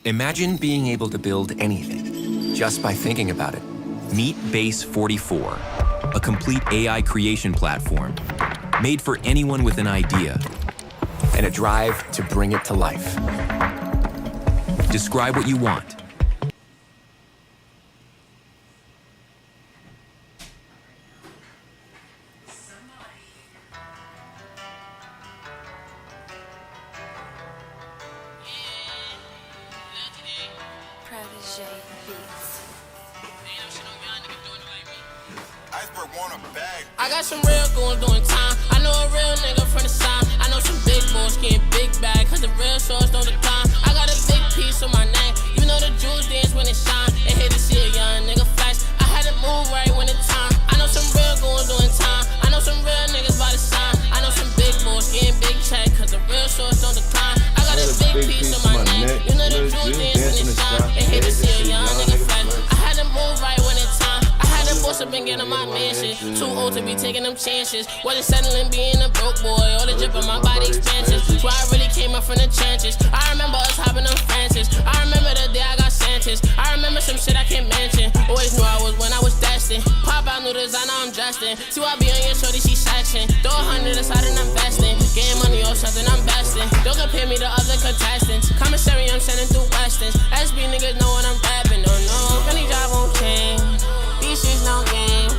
Imagine being able to build anything just by thinking about it. Meet Base 44, a complete AI creation platform made for anyone with an idea and a drive to bring it to life. Describe what you want. I got some real goons doing time. I know a real nigga from the side. I know some big boys getting big bag, cause the real source don't decline. I got a big piece on my neck. You know the jewels dance when it shine. It hate to see a young nigga flash. I had to move right when it's time. I know some real goons doing time. I know some real niggas by the sign. I know some big boys getting big check, cause the real source don't decline. I got a big piece on my neck. You know the jewels dance when it shine. It hate to see a young nigga flash. I had to move right when it's time. I've been getting my mansion. Too old to be taking them chances. Wasn't settling being a broke boy. All the drip on my body expansions. So I really came up from the trenches. I remember us hopping on Francis. I remember the day I got Santis. I remember some shit I can't mention. Always knew I was when I was destined. Pop out new designer, I'm dressed in. See I be on your shorty, she section. Throw 100 aside and I'm investing. Getting money or something, I'm besting. Don't compare me to other contestants. Commissary, I'm sending through Westons. SB niggas know what I'm rapping. Oh no, Benny job won't change. These shit's no game.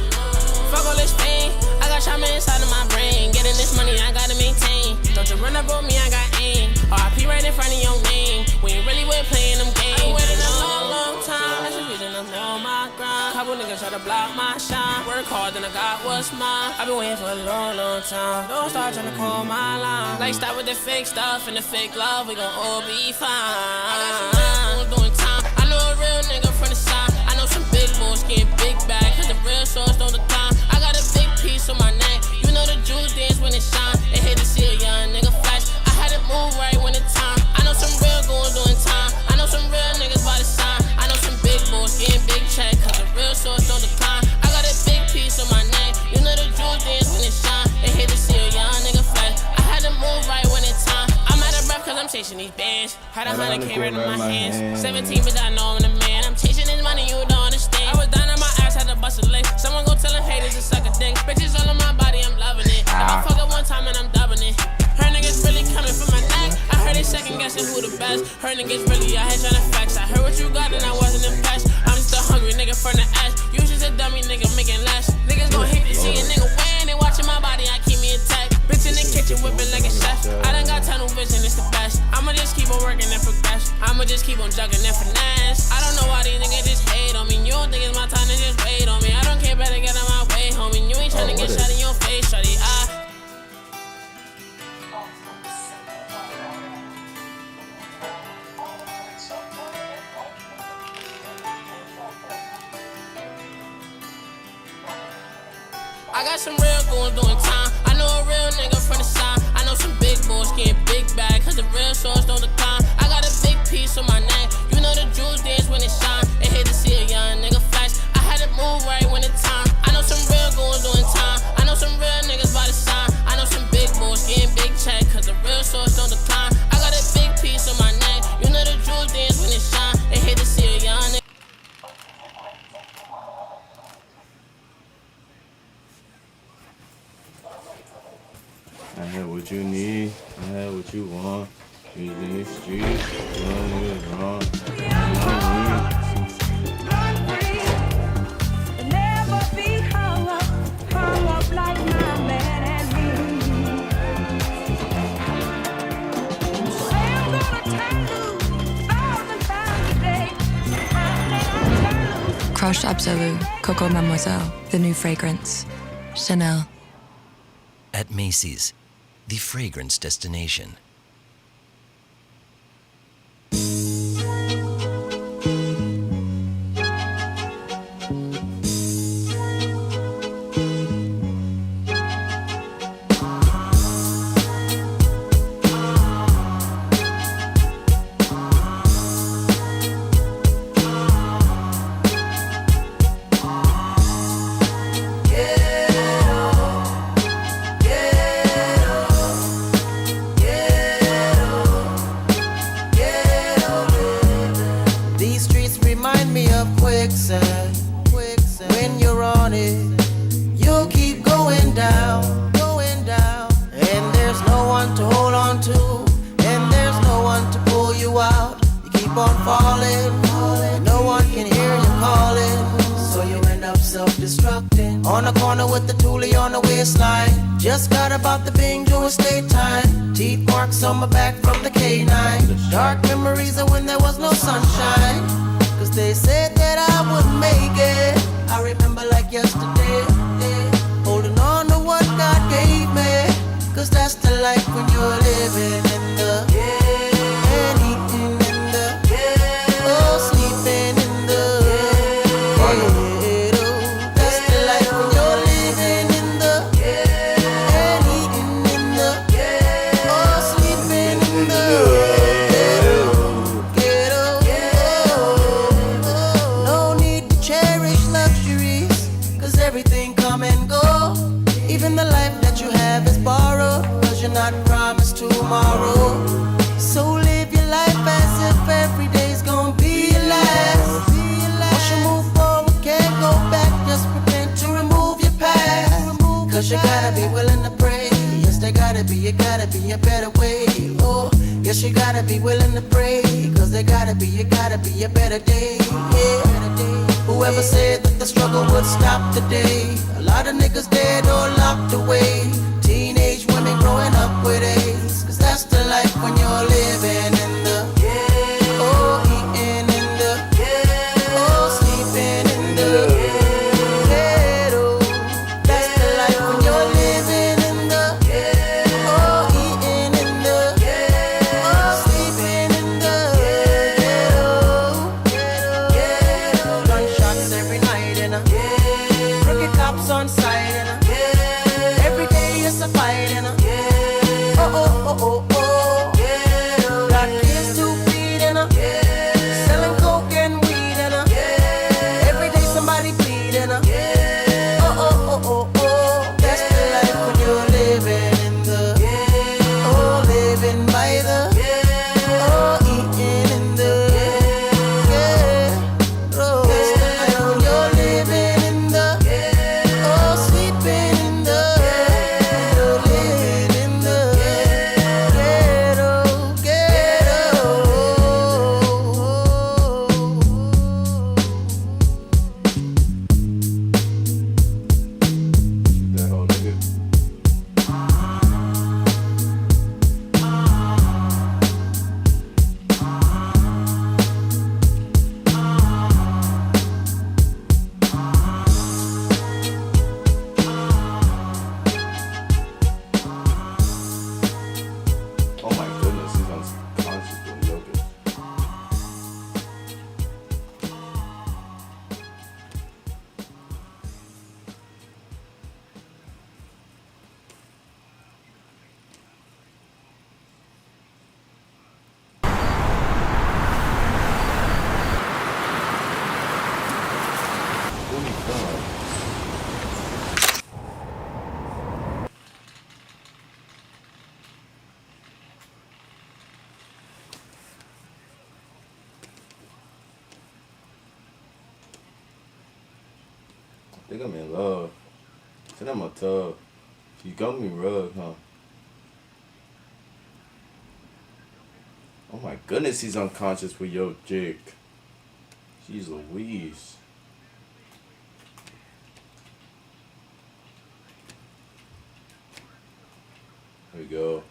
Fuck all this pain. I got trauma inside of my brain. Getting this money, I gotta maintain. Don't you run up on me, I got aim. RIP right in front of your name. We ain't really with playing them games. I been waiting a long, long time. That's the reason I'm on my grind. Couple niggas try to block my shine. Work hard, then I got what's mine. I been waiting for a long, long time. Don't start trying to call my line. Like stop with the fake stuff and the fake love. We gon' all be fine. I got some real doing time. I know a real nigga from the side. I know some big boys getting big bag, cause the real source don't decline. I got a big piece on my neck. You know the jewels dance when it shine. They hate to see a young nigga flash. I had to move right when it's time. I know some real goons doing time. I know some real niggas by the sign. I know some big boys getting big check, cause the real source don't decline. I got a big piece on my neck. You know the jewels dance when it shine. They hate to see a young nigga flash. I had to move right when it's time. I'm out of breath cause I'm chasing these bands. Had 100K right in my hands. 17 but I know I'm the man. I'm chasing this money, you don't understand. I was down on my ass, had to bust a lick. Someone go tell them haters to suck a dick. Bitches all on my body, I'm loving it. If I fuck up one time and I'm dubbing it. Her niggas really coming for my neck. I heard they second guessing who the best. Her niggas really out here trying to flex. I heard what you got and I wasn't impressed. I'm just a hungry nigga from the ass. You just a dummy nigga making less. Niggas gon' hate to see a nigga win. They watching my body, I keep me intact. Bitch in the kitchen whipping like a chef. I done got tunnel vision, it's the best. I'ma just keep on working and progress. I'ma just keep on jugging and finesse. I don't know why these niggas just hate on me. You don't think it's my time to just wait on me. I don't care, better get out my way, homie. You ain't tryna get shot in your face, shawty. I got some real goons doing time. I know a real nigga from the side. I know some big boys getting big bag, cause the real source don't decline. I got a big piece on my neck. You know the jewels dance when it shine. They hate to see a young nigga flash. I had to move right when it's time. I know some real goons doing time. I know some real niggas by the sign. I know some big boys getting big check, cause the real source don't decline. I got a big piece on my neck. You know the jewels dance when it shine. They hate to see a young nigga. I had what you need, I had what you want. He's in the street, doing it wrong. Never be hung up like my man and me. Say I'm gonna turn loose 1,000 times a day. And then I turn loose. Crush Absolu, Coco Mademoiselle, the new fragrance. Chanel. At Macy's, the fragrance destination. Yeah. On the corner with the toolie on the waistline. Just got about the Bing doing state time. Teeth marks on my back from the K9. Dark memories of when there was no sunshine. Cause they said that I wouldn't make it. I remember like yesterday, holding on to what God gave me. Cause that's the life when you're living in the and eating in the oh, sleeping in the that's the life when you're living in the and eating in the oh, sleeping in the ghetto. No need to cherish luxuries, cause everything come and go. Even the life that you have is borrowed, cause you're not promised tomorrow. So live your life as if every day's gonna be your last. Once you move forward, can't go back. Just prepare to remove your past. Cause you gotta be willing to pray. Yes, there gotta be a better way. Oh, yes, you gotta be willing to pray. Cause there gotta be a better day. Yeah. Whoever said that the struggle would stop today? A lot of niggas dead or locked away. Teenage women growing up with AIDS. Cause that's the life when you're living in the oh, eating in the oh, sleeping in the ghetto. That's the life when you're living in the oh, eating in the oh, sleeping in the ghetto. Gunshots every night and crooked cops on sight and every day is a fight and got kids to feed and selling coke and weed and every day somebody bleeding that's the life when you're living in the oh, living by the oh, eating in the ghetto. That's the life when you're living in the oh, sleeping in the living in the That whole nigga. Oh my goodness, he's unconscious doing yoga. Holy God. I think I'm in love. Sit on my tub. You got me rugged, huh? Oh my goodness, he's unconscious with your dick. Jeez Louise. There we go.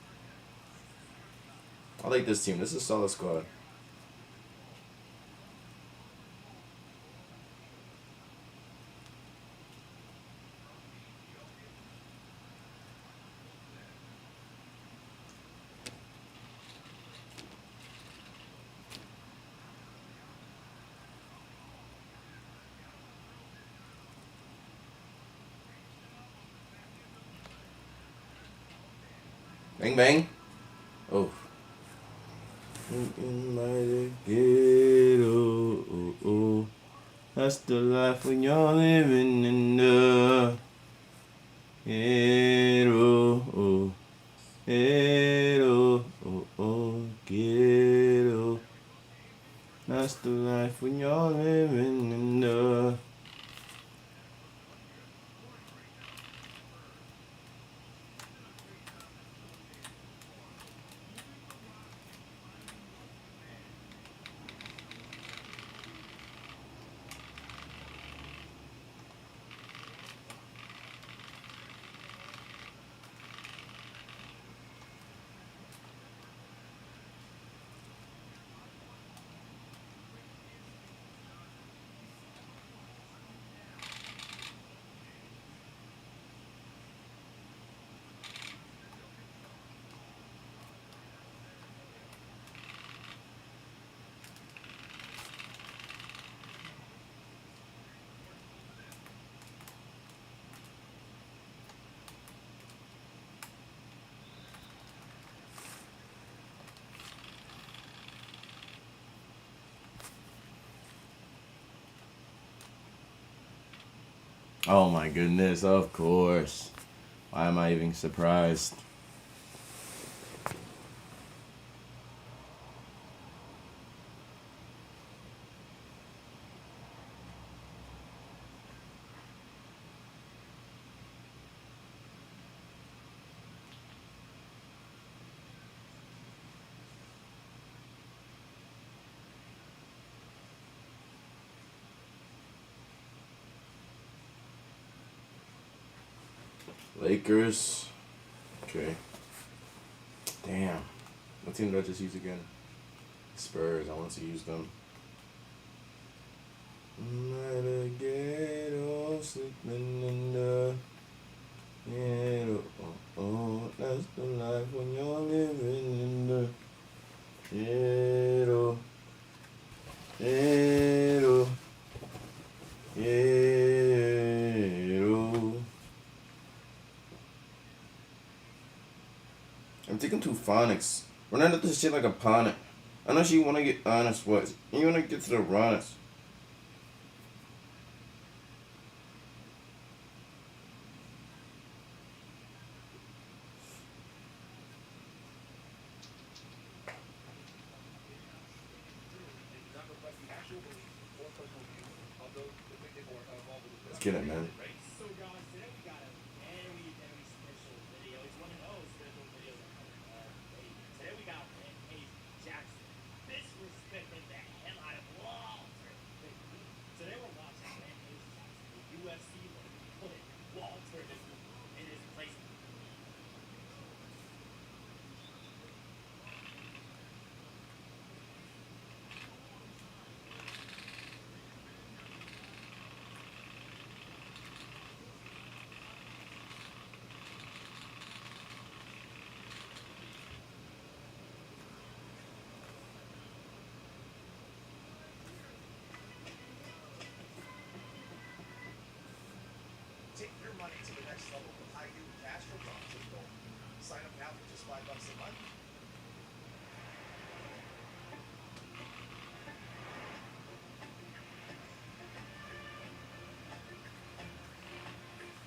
I like this team. This is a solid squad. Bang bang. Oh. In my ghetto, oh, oh. That's the life when you're living in the ghetto, oh. Ghetto, oh, oh, ghetto. That's the life when you're living in the Oh my goodness, of course. Why am I even surprised? Lakers. Okay. Damn. What team did I just use again? Spurs. I want to use them. Sleeping in the ghetto. Oh, that's the life when you're living in the ghetto. Ghetto. Ghetto. I'm taking two phonics. We're not at this shit like a ponic. Unless you want to get honest, what? You want to get to the runners. Let's get it, man. Take your money to the next level with high yield cash for profits and gold. Sign up now for just $5 a month.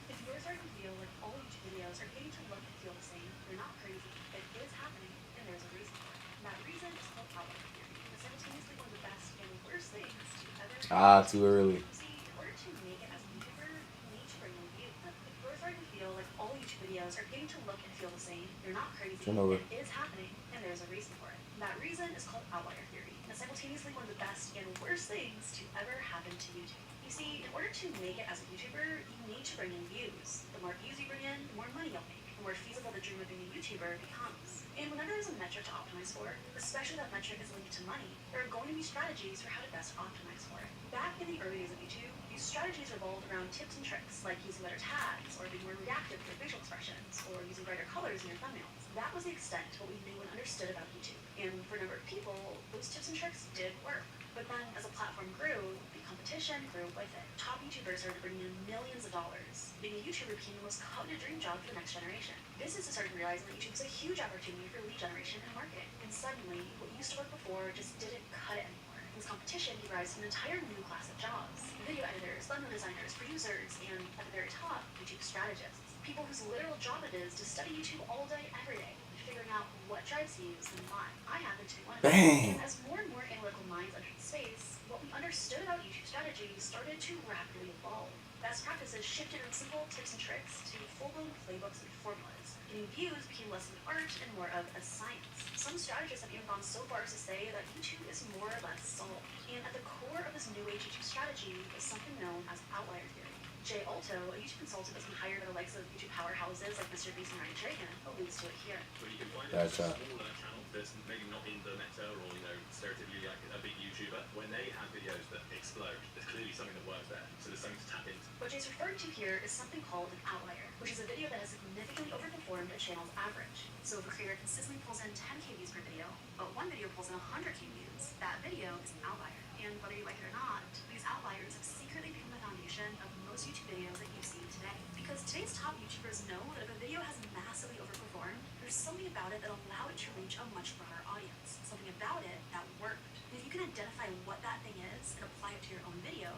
If you're starting to feel like all YouTube videos are getting to look and feel the same, you're not crazy. It is happening, and there's a reason for it. And that reason is called outlier theory. It's simultaneously one of the best and worst things to ever Too early. see. In order to make it as a YouTuber, you need to bring in views. If you're starting to feel like all YouTube videos are getting to look and feel the same, you're not crazy. Turn over. It is happening, and there's a reason for it. And that reason is called outlier theory. And it's simultaneously one of the best and worst things to ever happen to YouTube. You see, in order to make it as a YouTuber, you need to bring in views. The more views you bring in, the more money you'll make. The more feasible the dream of being a YouTuber becomes. And whenever there's a metric to optimize for, especially that metric is linked to money, there are going to be strategies for how to best optimize for it. Back in the early days of YouTube, these strategies revolved around tips and tricks, like using better tags, or being more reactive to facial expressions, or using brighter colors in your thumbnails. That was the extent to what we knew and understood about YouTube. And for a number of people, those tips and tricks did work. But then, as a platform grew, the competition grew with it. Top YouTubers started bringing in millions of dollars. Being a YouTuber became the most coveted dream job for the next generation. Businesses started realizing that YouTube was a huge opportunity for lead generation and marketing. And suddenly, what used to work before just didn't cut it anymore. This competition gave rise to an entire new class of jobs. Video editors, thumbnail designers, producers, and at the very top, YouTube strategists. People whose literal job it is to study YouTube all day, every day, figuring out what drives views and why. I happen to be one of them. Bang. And as more and more analytical minds entered the space, what we understood about YouTube strategy started to rapidly evolve. Best practices shifted from simple tips and tricks to full-blown playbooks and formulas. Getting views became less of an art and more of a science. Some strategists have even gone so far as to say that YouTube is more or less solved. And at the core of this new age YouTube strategy is something known as outlier theory. Jay Alto, a YouTube consultant that's been hired by the likes of YouTube powerhouses like Mr. Beast and Ryan Dragon, alludes to it here. But you can find That's a smaller channel that's maybe not in the meta or, stereotypically like a big YouTuber. When they have videos that explode, there's clearly something that works there. So there's something to tap into. What Jay's referring to here is something called an outlier, which is a video that has significantly overperformed a channel's average. So if a creator consistently pulls in 10K views per video, but one video pulls in 100K views, that video is an outlier. And whether you like it or not, these outliers have secretly become the foundation of most YouTube videos that you see today. Because today's top YouTubers know that if a video has massively overperformed, there's something about it that allow it to reach a much broader audience. Something about it that worked. And if you can identify what that thing is and apply it to your own video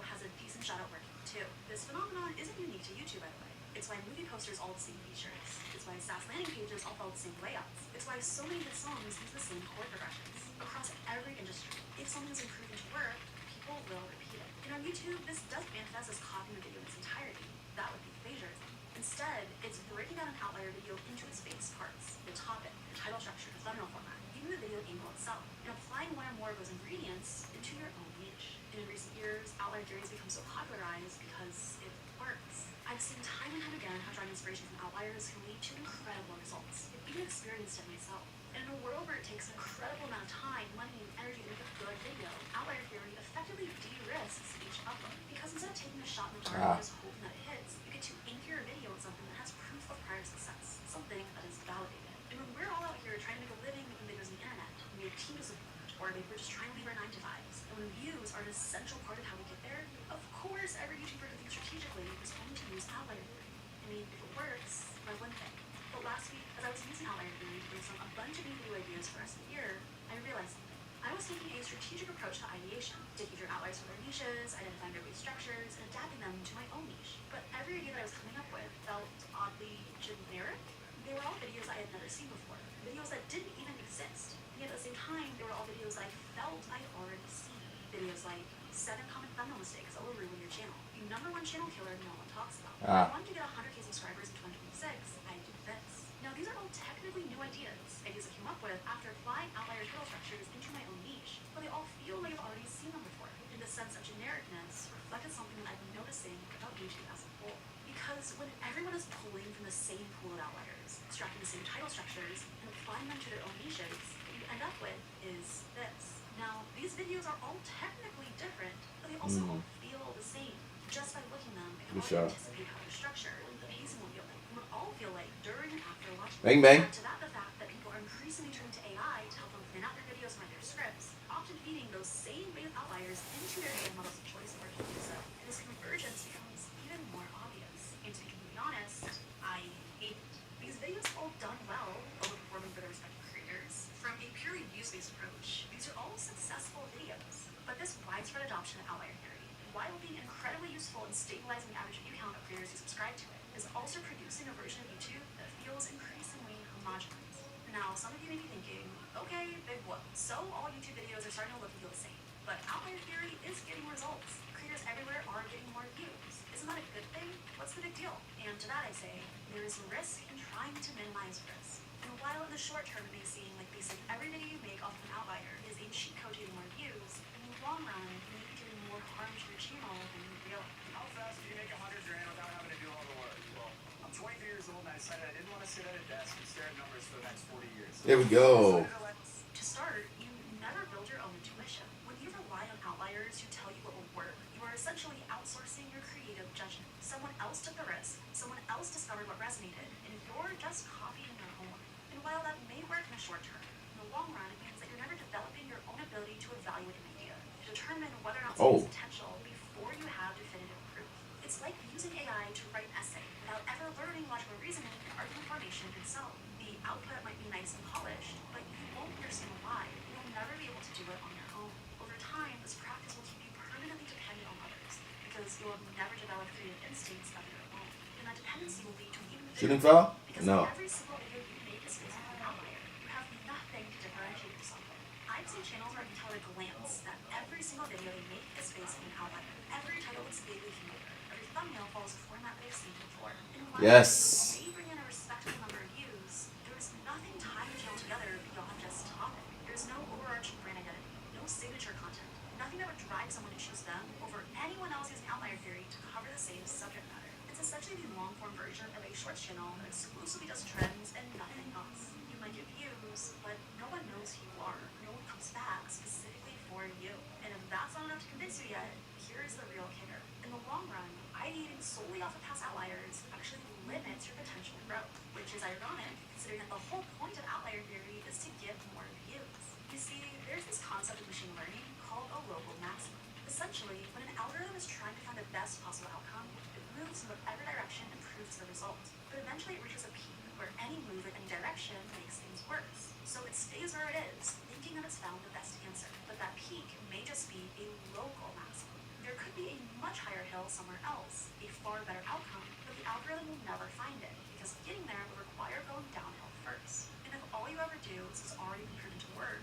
has a decent shot at working too. too. This phenomenon isn't unique to YouTube, by the way. It's why movie posters all have the same features. It's why SaaS landing pages all follow the same layouts. It's why so many hit songs use the same chord progressions. Across every industry, if something is improving to work, people will repeat it. And on YouTube, this doesn't manifest as copying the video in its entirety. That would be plagiarism. Instead, it's breaking down an outlier video into its base parts, the topic, the title structure, the thumbnail format, even the video angle itself, and applying one or more of those ingredients into your own niche. And in recent years, outlier theories become so popularized because it works. I've seen time and time again how drawing inspiration from outliers can lead to incredible results. I've even experienced it myself. And in a world where it takes an incredible amount of time, money, and energy to make a good video, outlier theory effectively de-risks each upload. Because instead of taking a shot in the dark and just hoping that it hits, you get to anchor your video with something that has proof of prior success, something that is validated. And when we're all out here trying to make a living making videos on the internet, and we have teams of support, or maybe we're just trying to leave our 9-to-5s, and when views are an essential part of how we get there, of course every YouTuber who thinks strategically is going to use outlier theory. I mean, if it works, why wouldn't they? But last week, as I was using outlier theory to brainstorm a bunch of new video ideas for the rest of the year, I realized something. I was taking a strategic approach to ideation, taking through outliers from their niches, identifying their base structures, and adapting them to my own niche. But every idea that I was coming up with felt oddly generic. They were all videos I had never seen before, videos that didn't even exist. And yet at the same time, they were all videos I felt I'd already seen. Videos like 7 common thumbnail mistakes that will ruin your channel, the #1 channel killer no one talks about. If I wanted to get 100K subscribers in 2026, I'd do this. Now these are all technically new ideas I came up with after applying outlier title structures into my own niche, but they all feel like I've already seen them before. And the sense of genericness reflected something that I've been noticing about YouTube as a whole. Because when everyone is pulling from the same pool of outliers, extracting the same title structures, and applying them to their own niches, what you end up with is this. Now, these videos are all technically different, but they also all feel the same. Just by looking at them, I can already anticipate how they're structured, the pacing will feel like, and would all feel like during and after watching them. Bang, bang. Add to that the fact that people are increasingly turning to AI to help them plan out their videos and write their scripts, often feeding those same base outliers into their AI models of choice in order to do so. And this convergence becomes even more obvious. And to be completely honest, I hate it. These videos are all done well, overperforming for their respective creators. From a purely views-based approach, these are all successful videos. But this widespread adoption of outlier theory, while being incredibly useful in stabilizing the average view count of creators who subscribe to it, is also producing a version of YouTube that feels increasingly homogenized. Now, some of you may be thinking, okay, big whoop, so all YouTube videos are starting to look and feel the same. But outlier theory is getting results. Creators everywhere are getting more views. Isn't that a good thing? What's the big deal? And to that I say, there is risk in trying to minimize risk. And while in the short term it may seem like basically every video you make off of an outlier is a cheat code to get more views, in the long run, you may be doing more harm to your channel than you realize. How fast do you make 100 grand without having to do all the work? Well, I'm 23 years old and I decided I didn't want to sit at a desk and stare at numbers for the next 40 years. There we go. To start, you never build your own intuition. When you rely on outliers who tell you what will work, you are essentially outsourcing your creative judgment. Someone else took the risk, someone else discovered what resonated, and you're just copying their homework. And while that may work in the short term, in the long run, it means that you're never developing your own ability to evaluate an idea, to determine whether or not something has potential before you have definitive proof. It's like using AI to write an essay without ever learning logical reasoning and argument formation itself. The output might be nice and polished, but you won't understand why. You'll never be able to do it on your own. Over time, this practice will keep you permanently dependent on others, because you'll have never developed creative instincts of your own. And that dependency will lead to even Shooting fell? because No. every single video you make is based on an outlier. You have nothing to differentiate yourself with. I've seen channels where I can tell at a glance that every single video they make is based on an outlier. Every title looks vaguely familiar. Every thumbnail follows a format they've seen before. And while Yes. they bring in a respectable number of views, there is nothing tying the channel together beyond just topic. There's no overarching brand identity, no signature content, nothing that would drive someone to choose them over anyone else using outlier theory to cover the same subject matter. It's essentially the long-form version of a shorts channel that exclusively does trends and nothing else. You might get views, but no one knows who you are. No one comes back specifically for you. And if that's not enough to convince you yet, here is the real kicker. In the long run, ideating solely off of past outliers actually limits your potential growth, which is ironic considering that the whole point of outlier theory is to get more views. You see, there's this concept of machine learning called a local maximum. Essentially, when an algorithm is trying to find the best possible outcome, it moves in whatever direction improves the result. But eventually it reaches a peak where any move in any direction makes things worse. So it stays where it is, thinking that it's found the best answer. But that peak may just be a local maximum. there could be a much higher hill somewhere else, a far better outcome, but the algorithm will never find it, because getting there would require going downhill first. And if all you ever do is already been proven to work,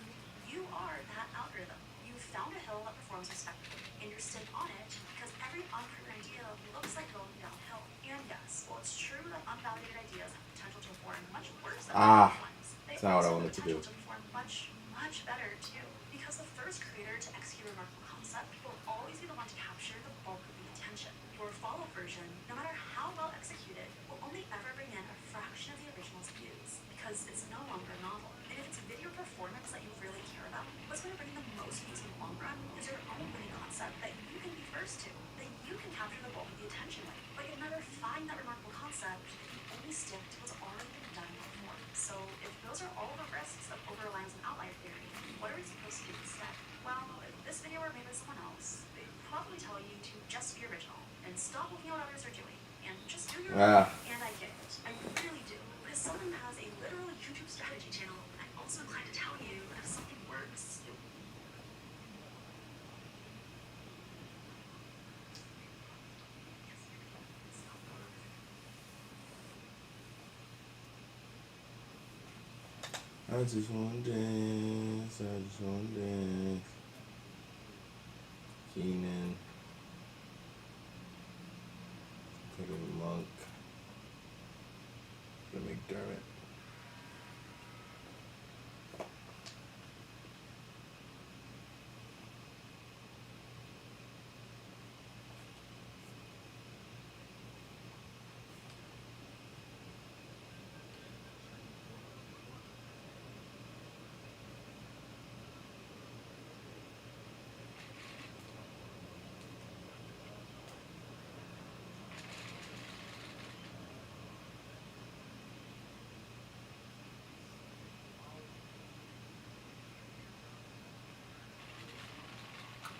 you are that algorithm. You've found a hill that performs respectively, and you're still on it because every unproven idea looks like going downhill. And yes, while it's true that unvalidated ideas have potential to perform much worse than validated ones, they that's not what I also have wanted to do. potential to perform much, much better too. Because the first creator to execute a remarkable concept will always be the one to capture the bulk of the attention. Your follow version, no matter how well executed, will only ever bring in a fraction of the original's views, because it's no longer novel. And if it's video performance that you really care about, what's going to bring in the most views in the long run is your own winning concept that you can be first to, that you can capture the bulk of the attention with. But you'll never find that remarkable concept if you only stick to what's already been done before. So if those are all the risks of over-reliance on outlier theory, what are we supposed to do instead? Well, if this video were made by someone else, they'd probably tell you to just be original and stop looking at what others are doing and just do your own. And I get it. I really do. But as someone who has a literal YouTube strategy channel, I'm also inclined to tell you that if something works, I just want to dance, I just want to dance. Keenan. Cody Monk. McDermott.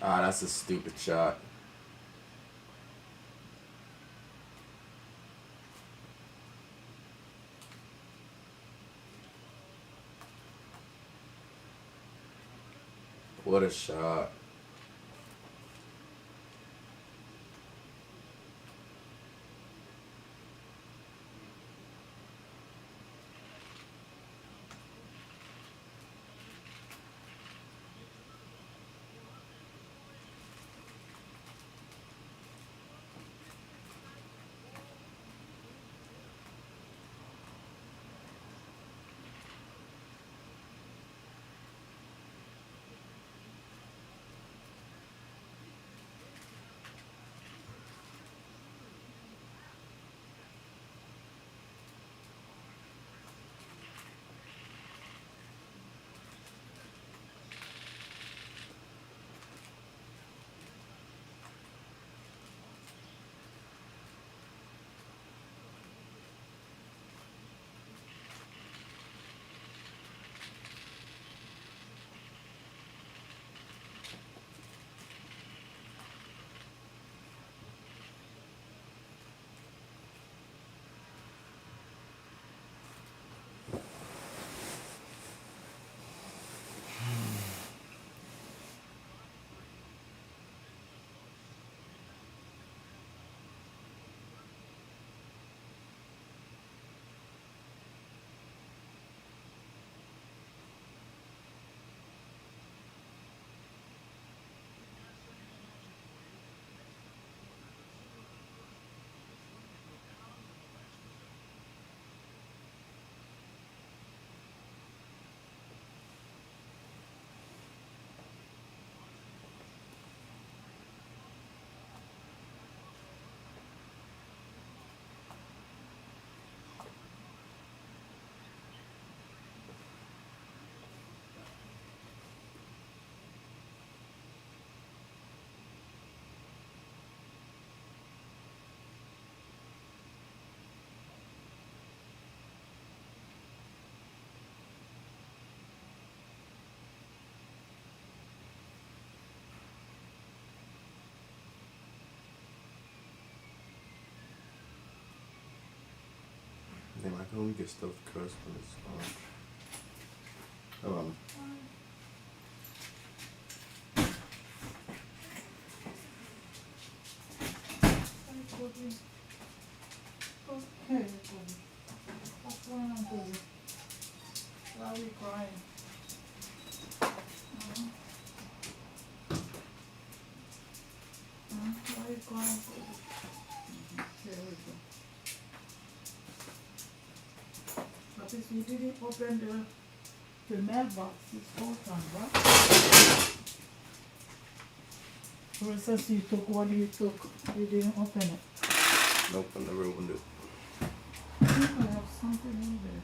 Ah, that's a stupid shot. What a shot. Damn, I can only get stuff cursed on this sponge. Hold on. Hey, Toby. What's going on, Toby? Why are you crying? Why are you crying, Toby? There we go. But if you didn't open the mailbox, it's open, right? Or since you took what you took, you didn't open it. Nope, I never opened it. I think I have something in there.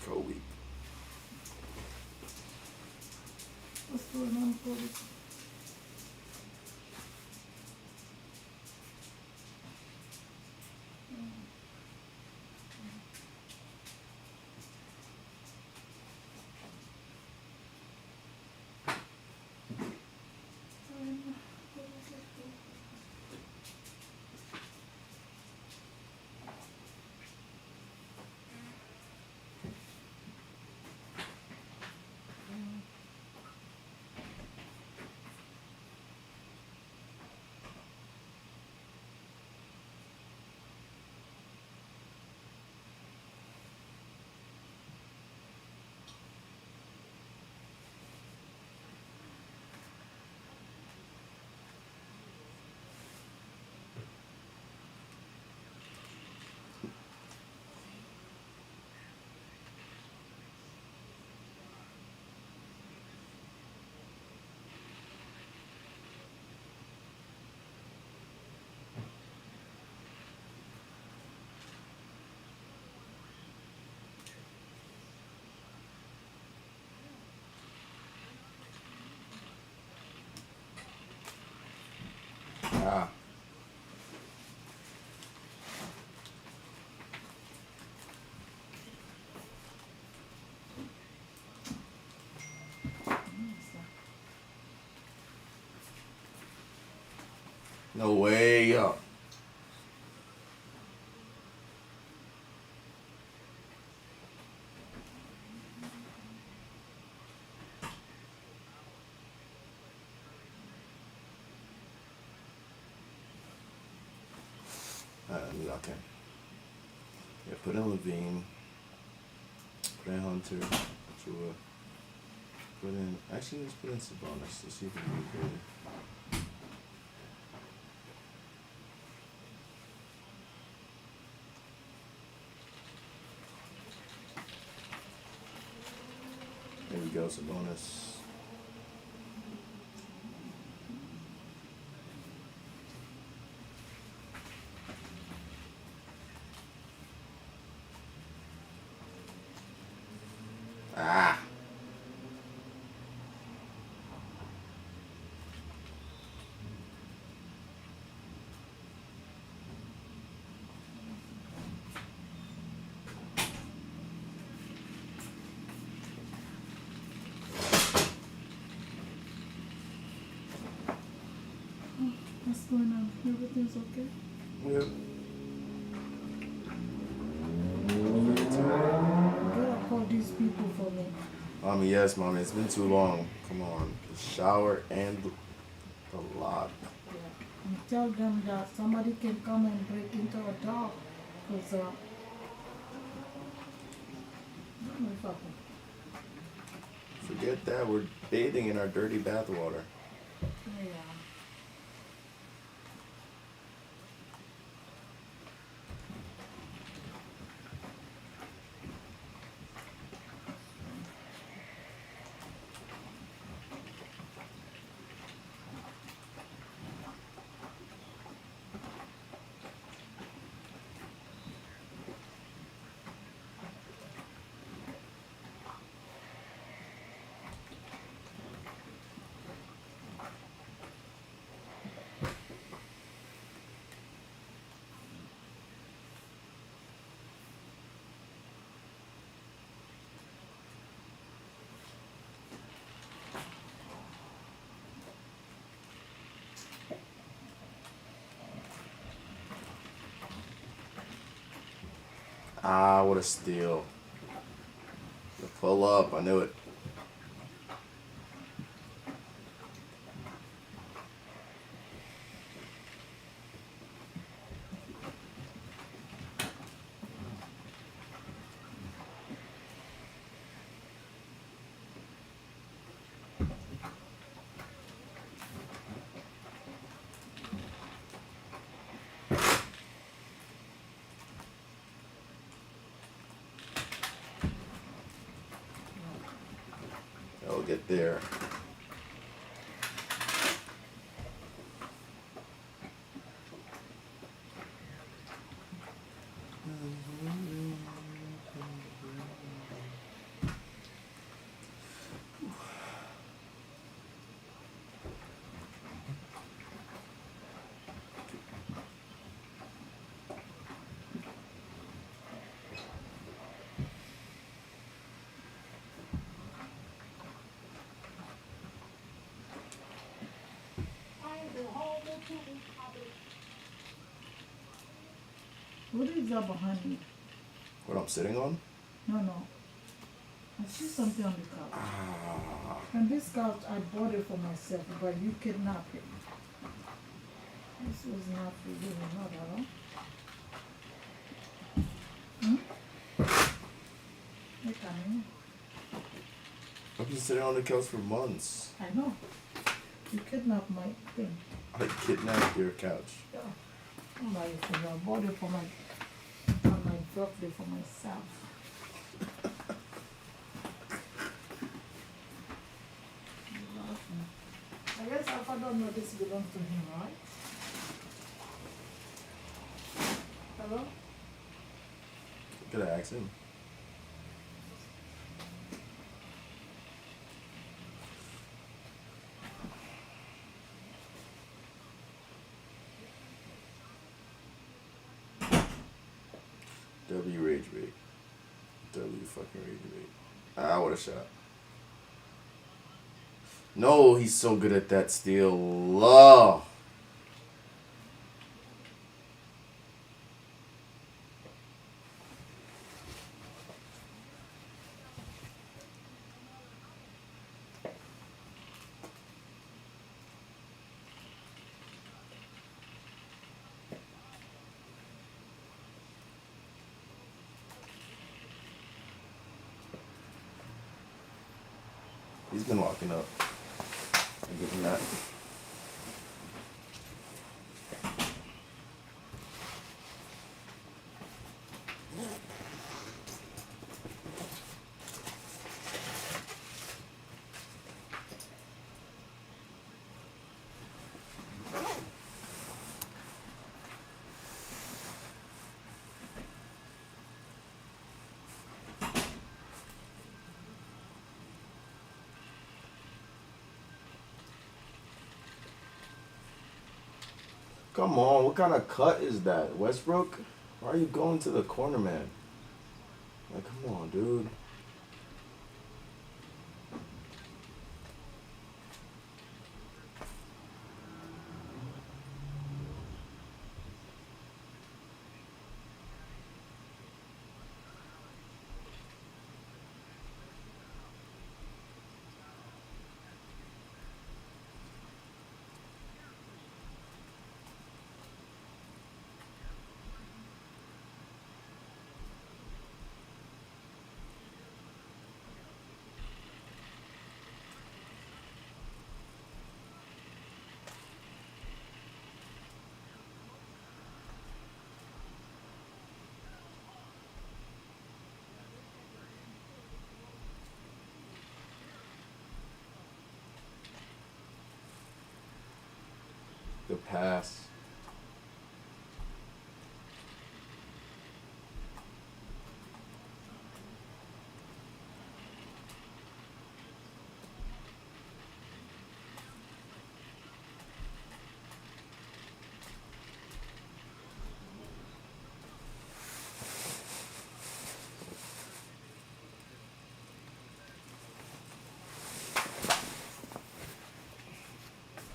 Kobe. What's going on, Toby? Ah. No way. Okay. Yeah, put in Levine. Put in Hunter. Chua. Put in. Actually, let's put in Sabonis. Let's see if we can get creative. There we go, Sabonis. Ah. What's going on? Everything's okay? Yep. You gotta call these people for me. Mommy, yes, mommy. It's been too long. Come on. The shower and the lock. Yeah. And tell them that somebody can come and break into a dog. Because, I don't know if I can. Forget that. We're bathing in our dirty bath water. Yeah. Ah, what a steal. The pull up. I knew it. get there. What is that behind me? What I'm sitting on? No, no. I see something on the couch. Ah, And this couch, I bought it for myself, but you kidnapped it. This was not for you, not at all. Hey, come I've been sitting on the couch for months. I know. You kidnapped my thing. I kidnapped your couch. Yeah. I'm like, I bought it for my birthday for myself. I guess Alpha don't know this belongs to him, right? Hello? Could I ask him? W rage bait. W fucking rage bait. I would have shot. No, he's so good at that steal. Oh. He's been locking up. I'll give him that. Come on, what kind of cut is that? Westbrook? Why are you going to the corner, man? Like, come on, dude. The pass.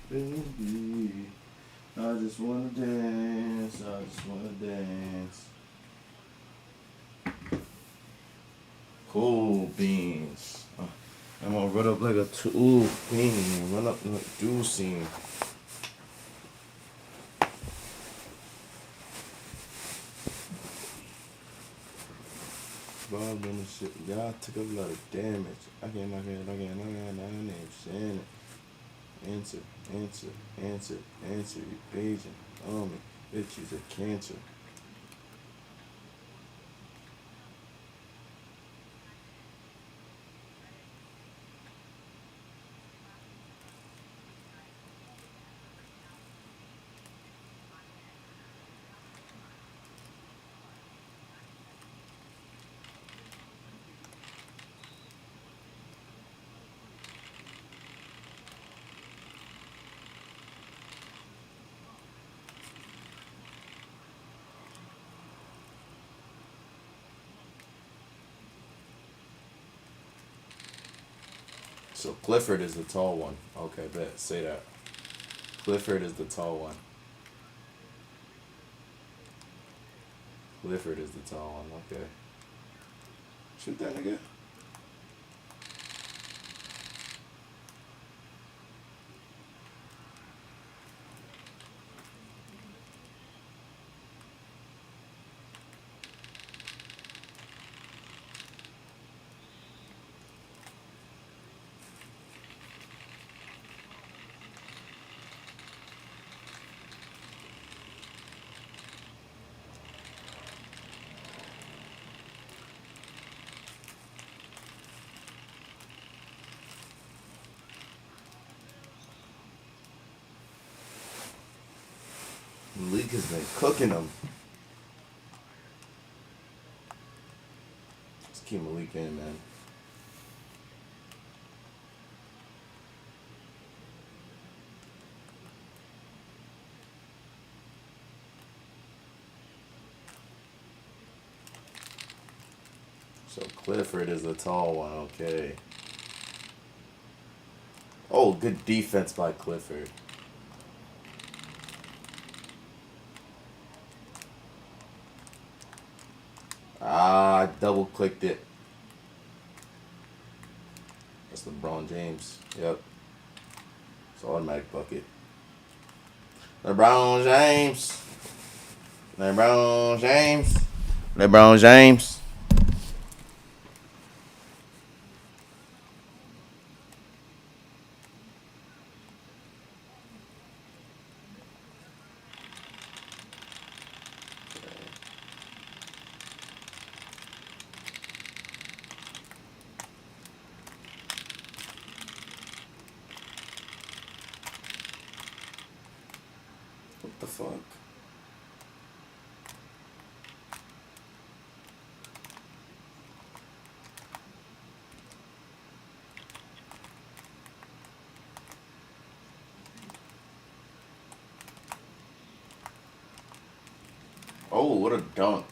Baby, I just wanna dance, I just wanna dance. Cool beans. I'm gonna run up like a two bean, run up like a deucing. Bob on the shit, y'all took a lot of damage. I can't even saying it. Answer, evasion. Oh me, bitch, she's a cancer. So Clifford is the tall one. Okay, bet. Say that. Clifford is the tall one. Clifford is the tall one. Okay. Shoot that nigga. Malik has been cooking them. Let's keep Malik in, man. So Clifford is the tall one, okay. Oh, good defense by Clifford. Ah, I double clicked it. That's LeBron James. Yep. It's automatic bucket. LeBron James. LeBron James. LeBron James. What the fuck? Oh, what a dunk.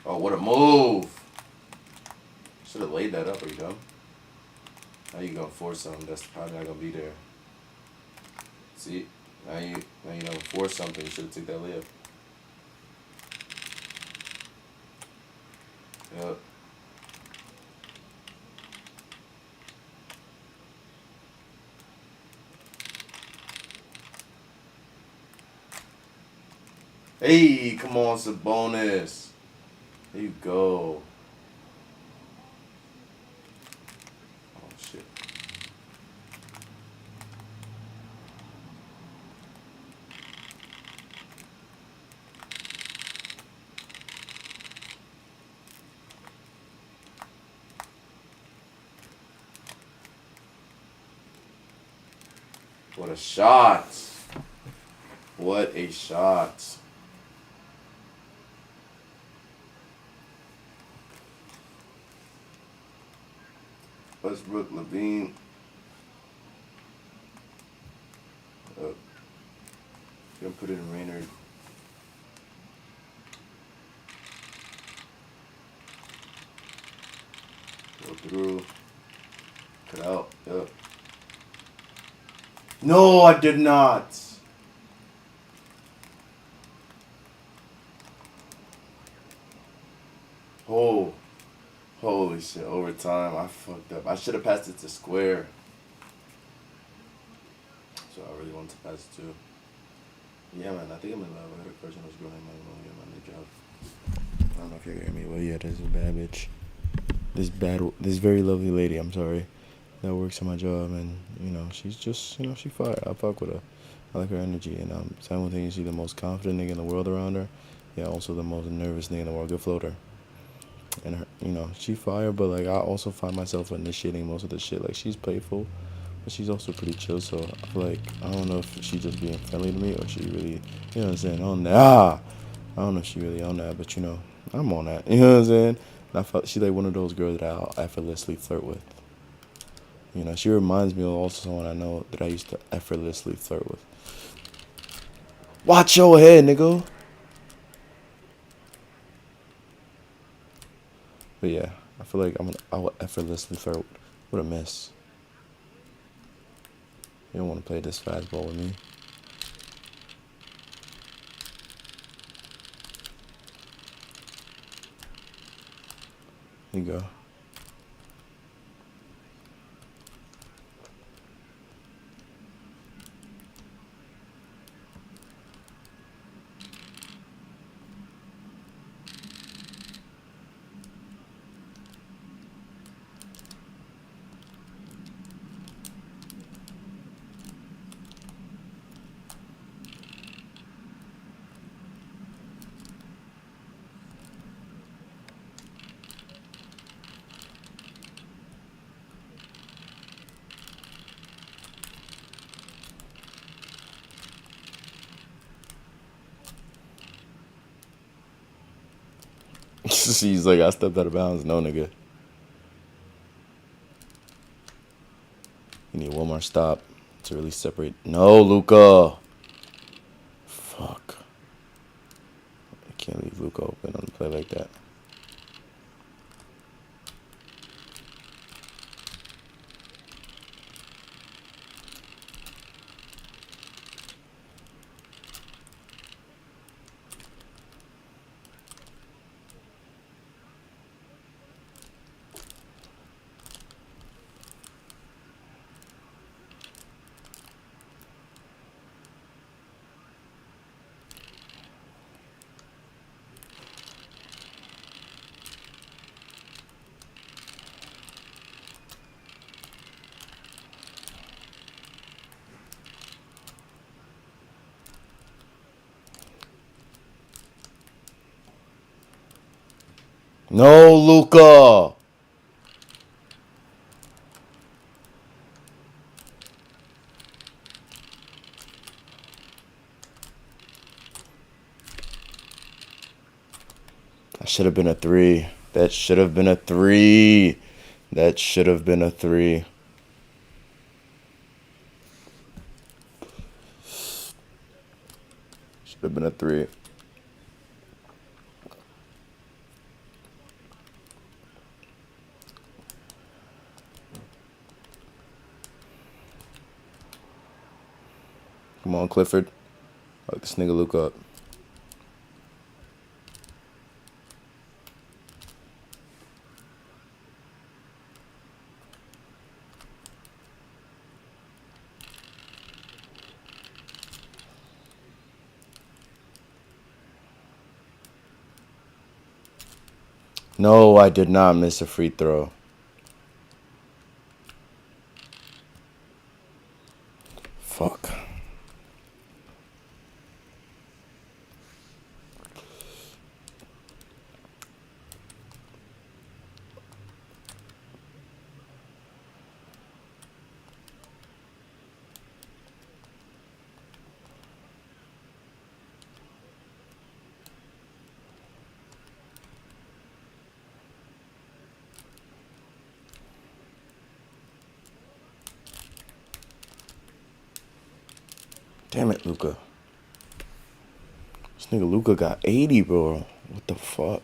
Oh, what a move. Should have laid that up. Are you dumb? Now you gonna force something that's probably not gonna be there. See? Now you gonna force something. You should have took that layup. Yep. Hey, come on, Sabonis. There you go. Oh, shit. What a shot. What a shot. Westbrook, Levine. Gonna put it in Raynard. Go through. Cut out. Yep. No, I did not. Oh. Holy shit, overtime. I fucked up. I should have passed it to Square. So I really wanted to pass it to. Yeah, man, I think I'm in love. I got a crush on this girl named Money. Get my new job. I don't know if you're hearing me. Well, yeah, this is a bad bitch. This very lovely lady, I'm sorry, that works on my job. And, you know, she's just, you know, she fire. I fuck with her. I like her energy. And I'm simultaneously the most confident nigga in the world around her. Yeah, also the most nervous nigga in the world. Good floater. And her, you know, she fire, but like I also find myself initiating most of the shit. Like she's playful, but she's also pretty chill. So I feel like I don't know if she's just being friendly to me or she really, you know what I'm saying? I don't know if she really on that, but you know, I'm on that. You know what I'm saying? And I felt she's like one of those girls that I'll effortlessly flirt with. You know, she reminds me of also someone I know that I used to effortlessly flirt with. Watch your head, nigga. But yeah, I feel like I will effortlessly flirt with a miss. You don't want to play this fastball with me. Here you go. She's like, I stepped out of bounds. No, nigga. You need one more stop to really separate. No, Luca. Fuck. I can't leave Luca open on a play like that. No, Luca. That should have been a 3. That should have been a 3. That should have been a 3. Should have been a 3. Come on, Clifford. Look this nigga Luca up. No, I did not miss a free throw. Fuck. Damn it, Luca. This nigga Luca got 80, bro. What the fuck?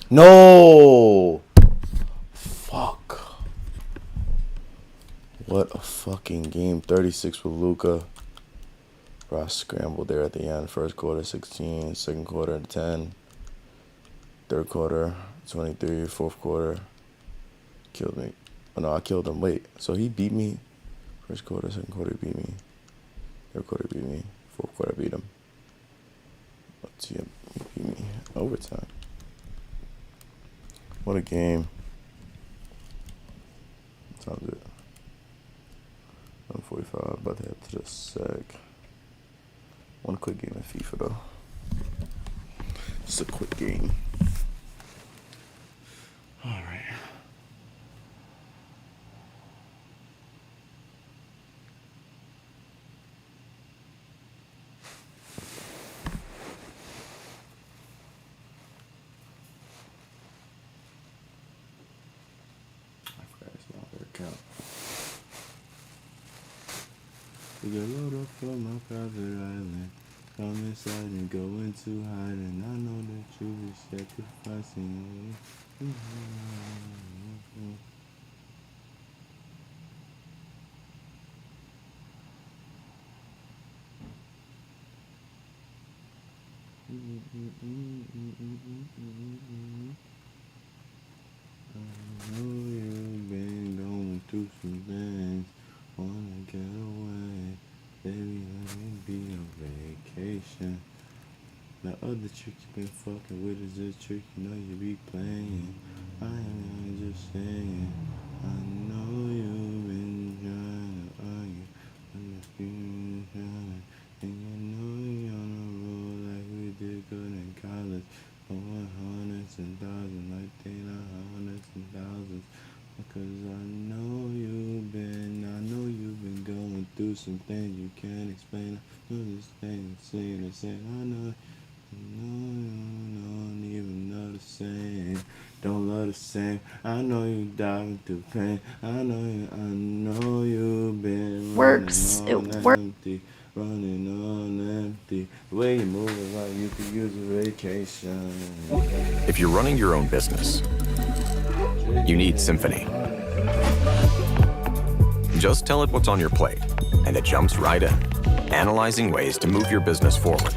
No! Fuck. What a fucking game. 36 with Luca. Bro, I scrambled there at the end. First quarter, 16. Second quarter, 10. Third quarter, 23. Fourth quarter, killed me. Oh, no, I killed him. Wait, so he beat me? First quarter, second quarter, he beat me. Third quarter, beat me. Fourth quarter, beat him. Let's see him. He beat me. Overtime. What a game. About to head to the sec. One quick game of FIFA though. Just a quick game. Alright. We get load up from my private island. Come inside and go into hiding. I know that you be sacrificing. I know you've been going through some things. Wanna get away, baby, let me be on vacation. The other chick you been fucking with is a trick, you know you be playing. I ain't just saying, I know you've been trying to argue, I'm just been trying, and you know you're on a roll like we did good in college. Going hundreds and thousands, like they not hundreds and thousands. Because I know you've been going through some things you can't explain. I know this thing, saying and saying, I know, don't even know the same. Don't love the same. I know you diving through pain. I know you've been Works. It works. Running on empty. The way you move it like you could use a vacation. If you're running your own business, you need Symphony. Just tell it what's on your plate, and it jumps right in, analyzing ways to move your business forward,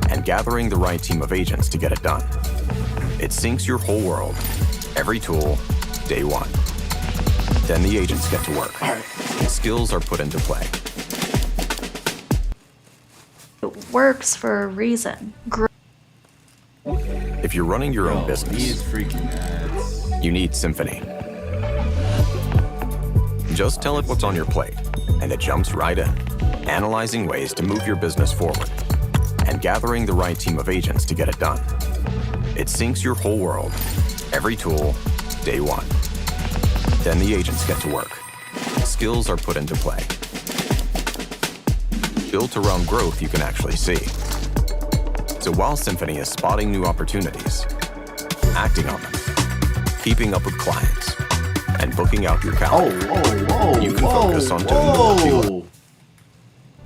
and gathering the right team of agents to get it done. It syncs your whole world, every tool, day one. Then the agents get to work. Skills are put into play. It works for a reason. If you're running your own business, These freaking ads. you need Symphony. Just tell it what's on your plate, and it jumps right in, analyzing ways to move your business forward, and gathering the right team of agents to get it done. It syncs your whole world, every tool, day one. Then the agents get to work. Skills are put into play. Built around growth you can actually see. So while Symphony is spotting new opportunities, acting on them, keeping up with clients, and booking out your calendar, you can focus on doing the work you love.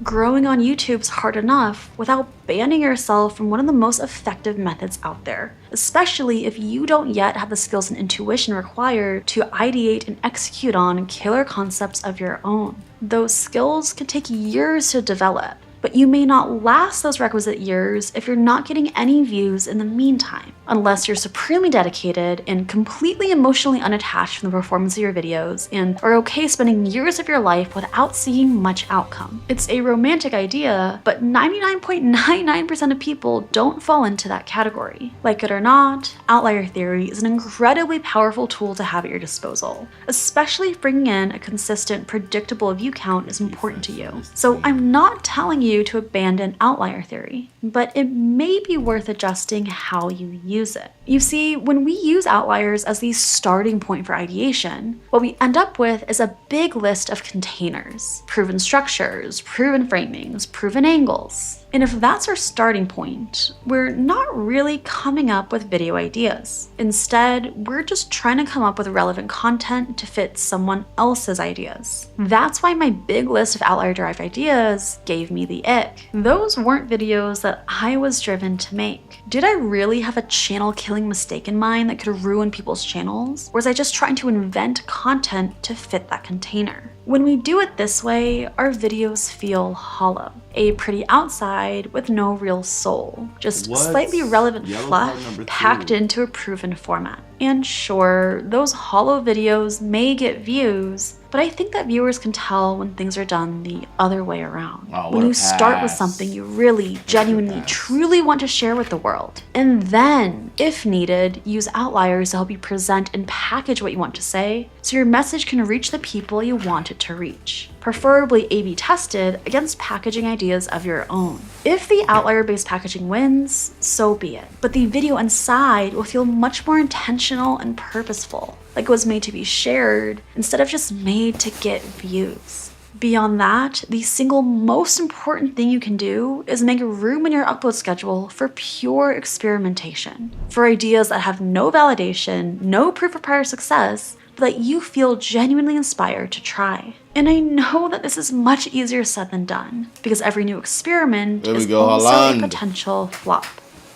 Growing on YouTube's hard enough without banning yourself from one of the most effective methods out there, especially if you don't yet have the skills and intuition required to ideate and execute on killer concepts of your own. Those skills can take years to develop, but you may not last those requisite years if you're not getting any views in the meantime, unless you're supremely dedicated and completely emotionally unattached from the performance of your videos and are okay spending years of your life without seeing much outcome. It's a romantic idea, but 99.99% of people don't fall into that category. Like it or not, outlier theory is an incredibly powerful tool to have at your disposal, especially if bringing in a consistent, predictable view count is important to you. So I'm not telling you to abandon outlier theory, but it may be worth adjusting how you use it. You see, when we use outliers as the starting point for ideation, what we end up with is a big list of containers, proven structures, proven framings, proven angles. And if that's our starting point, we're not really coming up with video ideas. Instead, we're just trying to come up with relevant content to fit someone else's ideas. That's why my big list of outlier-derived ideas gave me the ick. Those weren't videos that I was driven to make. Did I really have a channel-killing mistake in mind that could ruin people's channels? Or was I just trying to invent content to fit that container? When we do it this way, our videos feel hollow. A pretty outside with no real soul. Just slightly relevant fluff packed into a proven format. And sure, those hollow videos may get views, but But I think that viewers can tell when things are done the other way around. Oh, When you start with something you really, genuinely, truly want to share with the world. And then, if needed, use outliers to help you present and package what you want to say so your message can reach the people you want it to reach. Preferably A/B tested against packaging ideas of your own. If the outlier-based packaging wins, so be it. But the video inside will feel much more intentional and purposeful, like it was made to be shared instead of just made to get views. Beyond that, the single most important thing you can do is make room in your upload schedule for pure experimentation, for ideas that have no validation, no proof of prior success, but that you feel genuinely inspired to try. And I know that this is much easier said than done, because every new experiment is also a potential flop.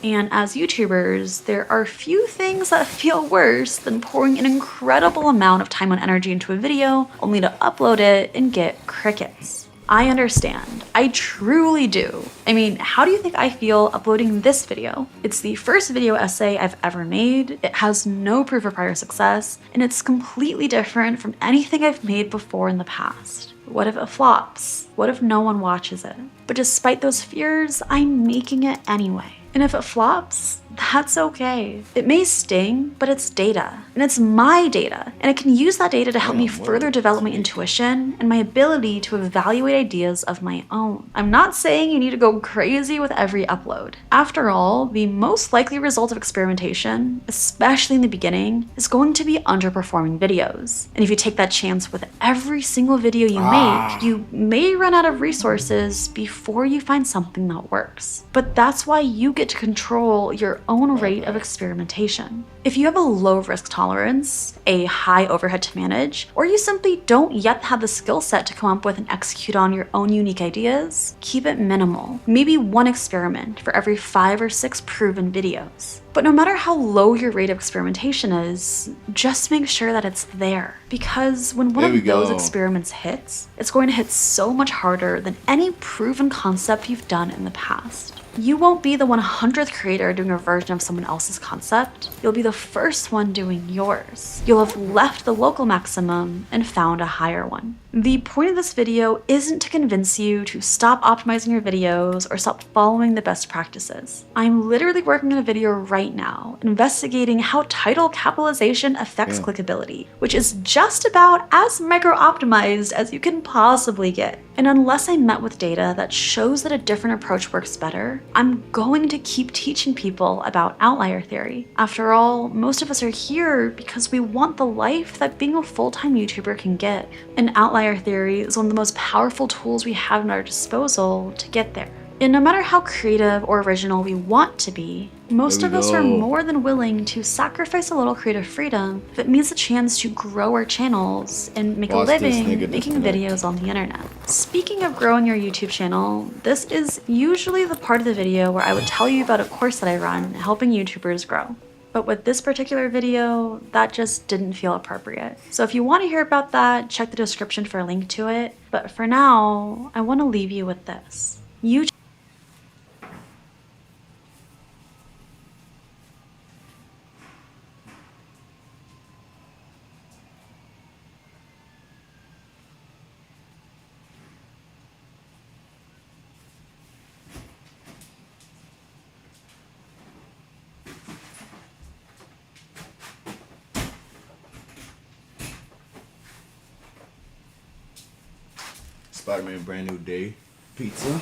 And as YouTubers, there are few things that feel worse than pouring an incredible amount of time and energy into a video only to upload it and get crickets. I understand. I truly do. I mean, how do you think I feel uploading this video? It's the first video essay I've ever made, it has no proof of prior success, and it's completely different from anything I've made before in the past. What if it flops? What if no one watches it? But despite those fears, I'm making it anyway. And if it flops, that's okay. It may sting, but it's data. And it's my data. And I can use that data to help me further develop my intuition and my ability to evaluate ideas of my own. I'm not saying you need to go crazy with every upload. After all, the most likely result of experimentation, especially in the beginning, is going to be underperforming videos. And if you take that chance with every single video you make, you may run out of resources before you find something that works. But that's why you get to control your own rate of experimentation. If you have a low risk tolerance, a high overhead to manage, or you simply don't yet have the skill set to come up with and execute on your own unique ideas, keep it minimal. Maybe one experiment for every 5 or 6 proven videos. But no matter how low your rate of experimentation is, just make sure that it's there. Because when one of those experiments hits, it's going to hit so much harder than any proven concept you've done in the past. You won't be the 100th creator doing a version of someone else's concept. You'll be the first one doing yours. You'll have left the local maximum and found a higher one. The point of this video isn't to convince you to stop optimizing your videos or stop following the best practices. I'm literally working on a video right now investigating how title capitalization affects clickability, which is just about as micro-optimized as you can possibly get. And unless I'm met with data that shows that a different approach works better, I'm going to keep teaching people about outlier theory. After all, most of us are here because we want the life that being a full-time YouTuber can give. And outlier theory is one of the most powerful tools we have at our disposal to get there. And no matter how creative or original we want to be, most of us are more than willing to sacrifice a little creative freedom if it means a chance to grow our channels and make a living making videos on the internet. Speaking of growing your YouTube channel, this is usually the part of the video where I would tell you about a course that I run helping YouTubers grow. But with this particular video, that just didn't feel appropriate. So if you want to hear about that, check the description for a link to it. But for now, I want to leave you with this. Spider-Man Brand New Day pizza.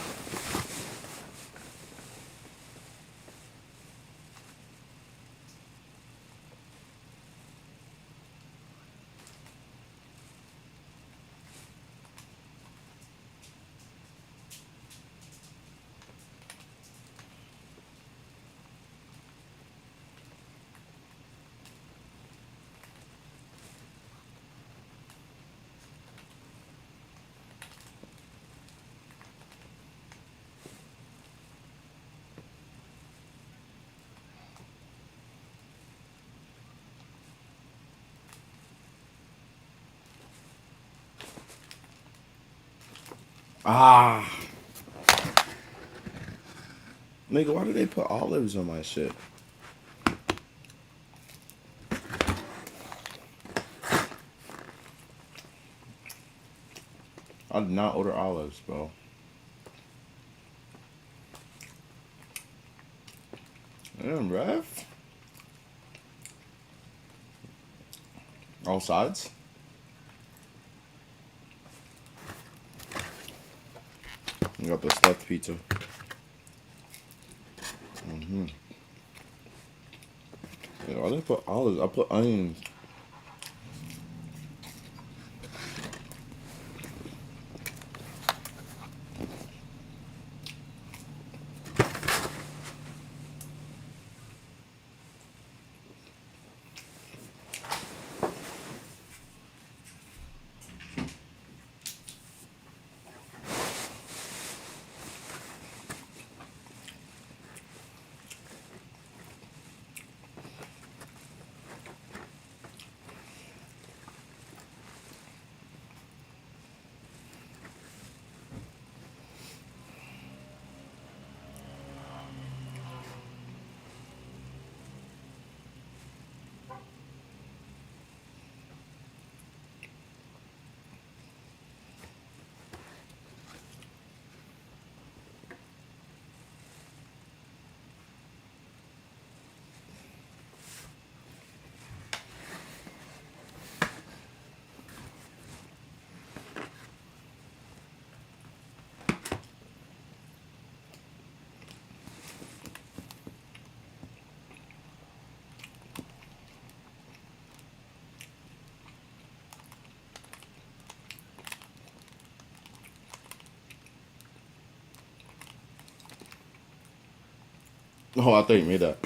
Nigga, why do they put olives on my shit? I did not order olives, bro. Damn, ref. All sides. You got the stuffed pizza. Yeah, I didn't put olives. I put onions. Oh, I thought you made that.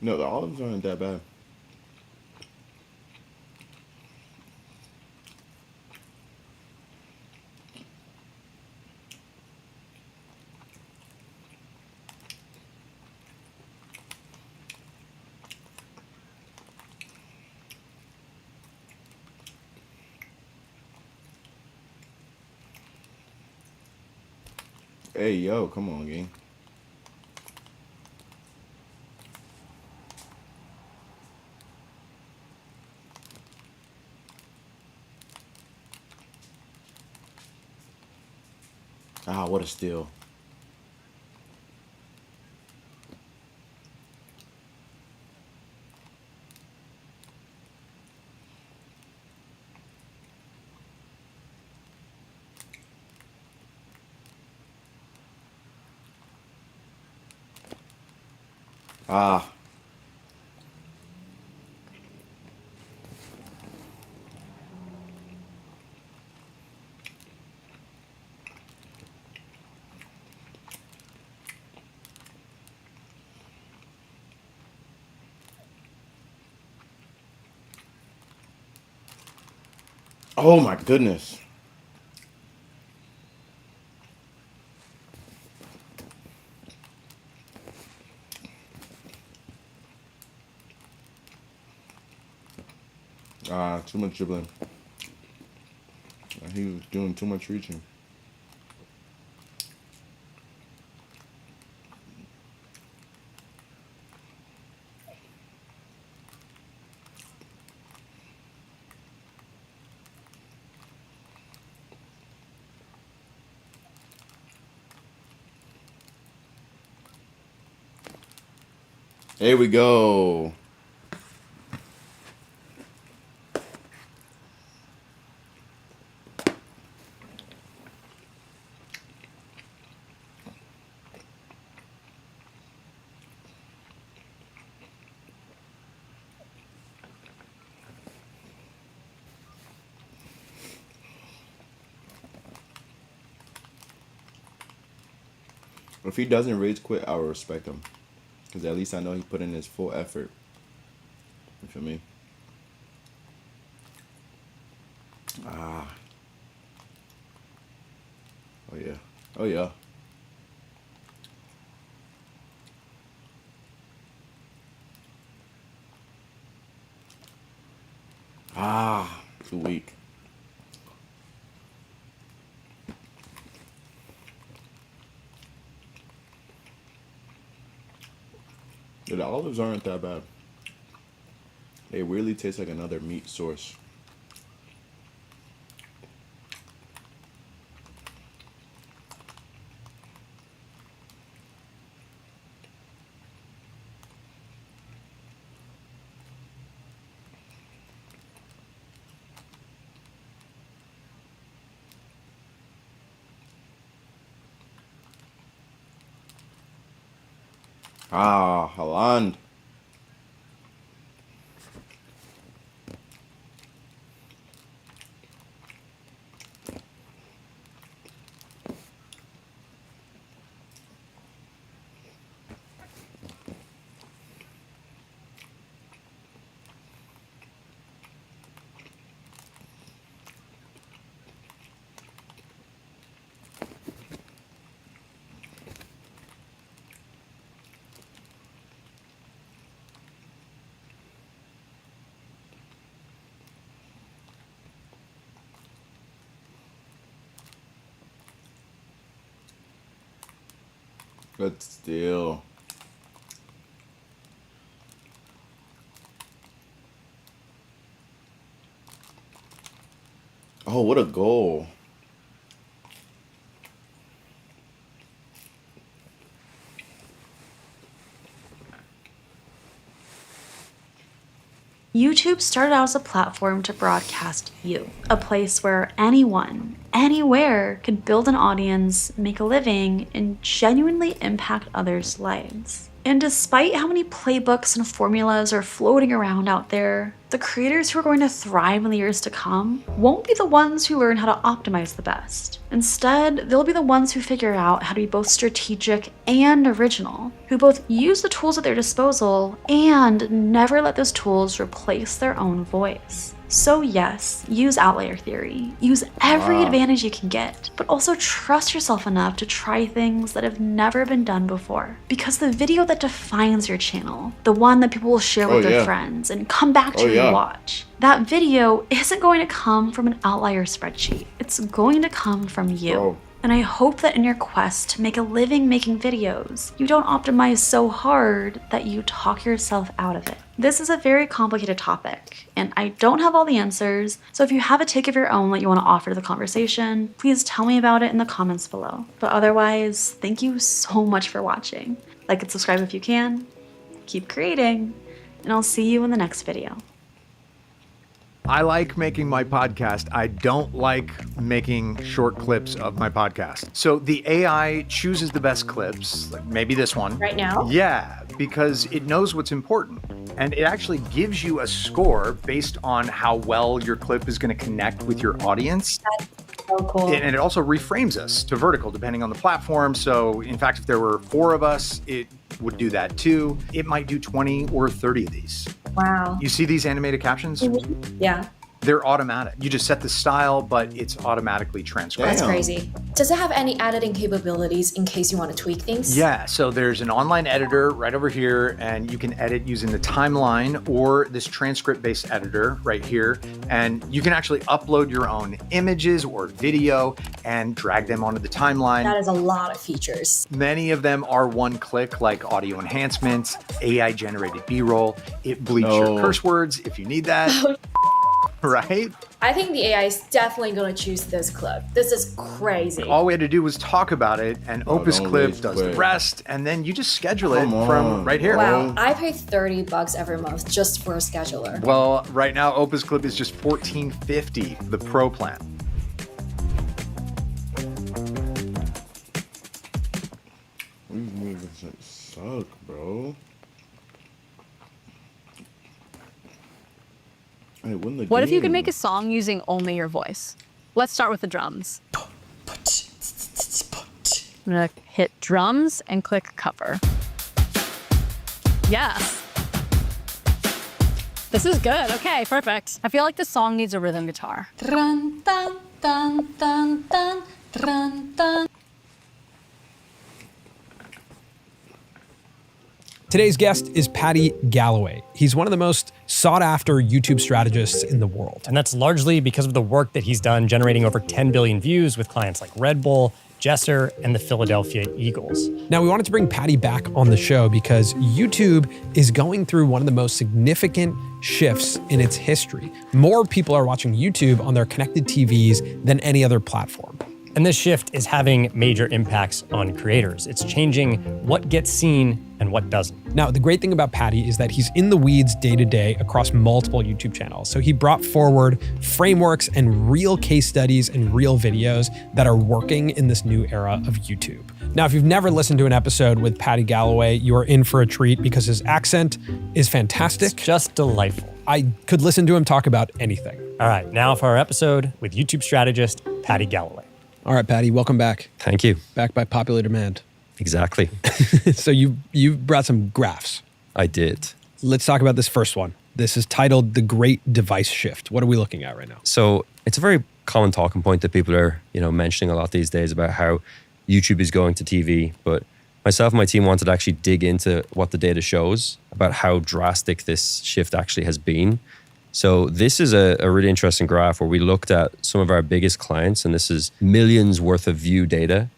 No, the olives aren't that bad. Hey, yo, come on, gang. Ah, what a steal. Ah. Oh my goodness. Ah, too much dribbling. He was doing too much reaching. Here we go. If he doesn't rage quit, I will respect him. Because at least I know he put in his full effort. You feel me? Ah. Oh, yeah. Oh, yeah. Ah. Too weak. Yeah, the olives aren't that bad. They weirdly taste like another meat source. Ah, Holland. But still. Oh, what a goal. YouTube started out as a platform to broadcast you, a place where anyone, anywhere could build an audience, make a living, and genuinely impact others' lives. And despite how many playbooks and formulas are floating around out there, the creators who are going to thrive in the years to come won't be the ones who learn how to optimize the best. Instead, they'll be the ones who figure out how to be both strategic and original, who both use the tools at their disposal and never let those tools replace their own voice. So yes, use outlier theory. Use every advantage you can get, but also trust yourself enough to try things that have never been done before. Because the video that defines your channel, the one that people will share with their friends and come back to and watch, that video isn't going to come from an outlier spreadsheet. It's going to come from you. And I hope that in your quest to make a living making videos, you don't optimize so hard that you talk yourself out of it. This is a very complicated topic, and I don't have all the answers, so if you have a take of your own that you want to offer to the conversation, please tell me about it in the comments below. But otherwise, thank you so much for watching. Like and subscribe if you can, keep creating, and I'll see you in the next video. I like making my podcast. I don't like making short clips of my podcast. So the AI chooses the best clips, like maybe this one. Right now? Yeah, because it knows what's important. And it actually gives you a score based on how well your clip is going to connect with your audience. That's so cool. And it also reframes us to vertical depending on the platform. So in fact, if there were 4 of us, it would do that too. It might do 20 or 30 of these. Wow. You see these animated captions? Yeah. They're automatic. You just set the style, but it's automatically transcribed. That's crazy. Does it have any editing capabilities in case you want to tweak things? Yeah, so there's an online editor right over here, and you can edit using the timeline or this transcript-based editor right here. And you can actually upload your own images or video and drag them onto the timeline. That is a lot of features. Many of them are one click, like audio enhancements, AI-generated B-roll. It bleeps your curse words if you need that. Right? I think the AI is definitely going to choose this clip. This is crazy. All we had to do was talk about it, and Opus Clip does the rest, and then you just schedule it from right here. Wow, I pay $30 every month just for a scheduler. Well, right now Opus Clip is just $14.50, the Pro plan. These niggas suck, bro. Hey, what if you could make a song using only your voice? Let's start with the drums. I'm gonna hit drums and click cover. Yes. This is good. Okay, perfect. I feel like this song needs a rhythm guitar. Dun, dun, dun, dun, dun, dun, dun. Today's guest is Paddy Galloway. He's one of the most sought-after YouTube strategists in the world. And that's largely because of the work that he's done generating over 10 billion views with clients like Red Bull Jesser, and the Philadelphia Eagles. Now, we wanted to bring Patty back on the show because YouTube is going through one of the most significant shifts in its history. More people are watching YouTube on their connected TVs than any other platform. And this shift is having major impacts on creators. It's changing what gets seen and what doesn't. Now, the great thing about Patty is that he's in the weeds day to day across multiple YouTube channels. So he brought forward frameworks and real case studies and real videos that are working in this new era of YouTube. Now, if you've never listened to an episode with Patty Galloway, you are in for a treat because his accent is fantastic. It's just delightful. I could listen to him talk about anything. All right, now for our episode with YouTube strategist Patty Galloway. All right, Patty, welcome back. Thank you. Back by popular demand. Exactly. So you brought some graphs. I did. Let's talk about this first one. This is titled The Great Device Shift. What are we looking at right now? So it's a very common talking point that people are, mentioning a lot these days about how YouTube is going to TV. But myself and my team wanted to actually dig into what the data shows about how drastic this shift actually has been. So this is a really interesting graph where we looked at some of our biggest clients, and this is millions worth of view data.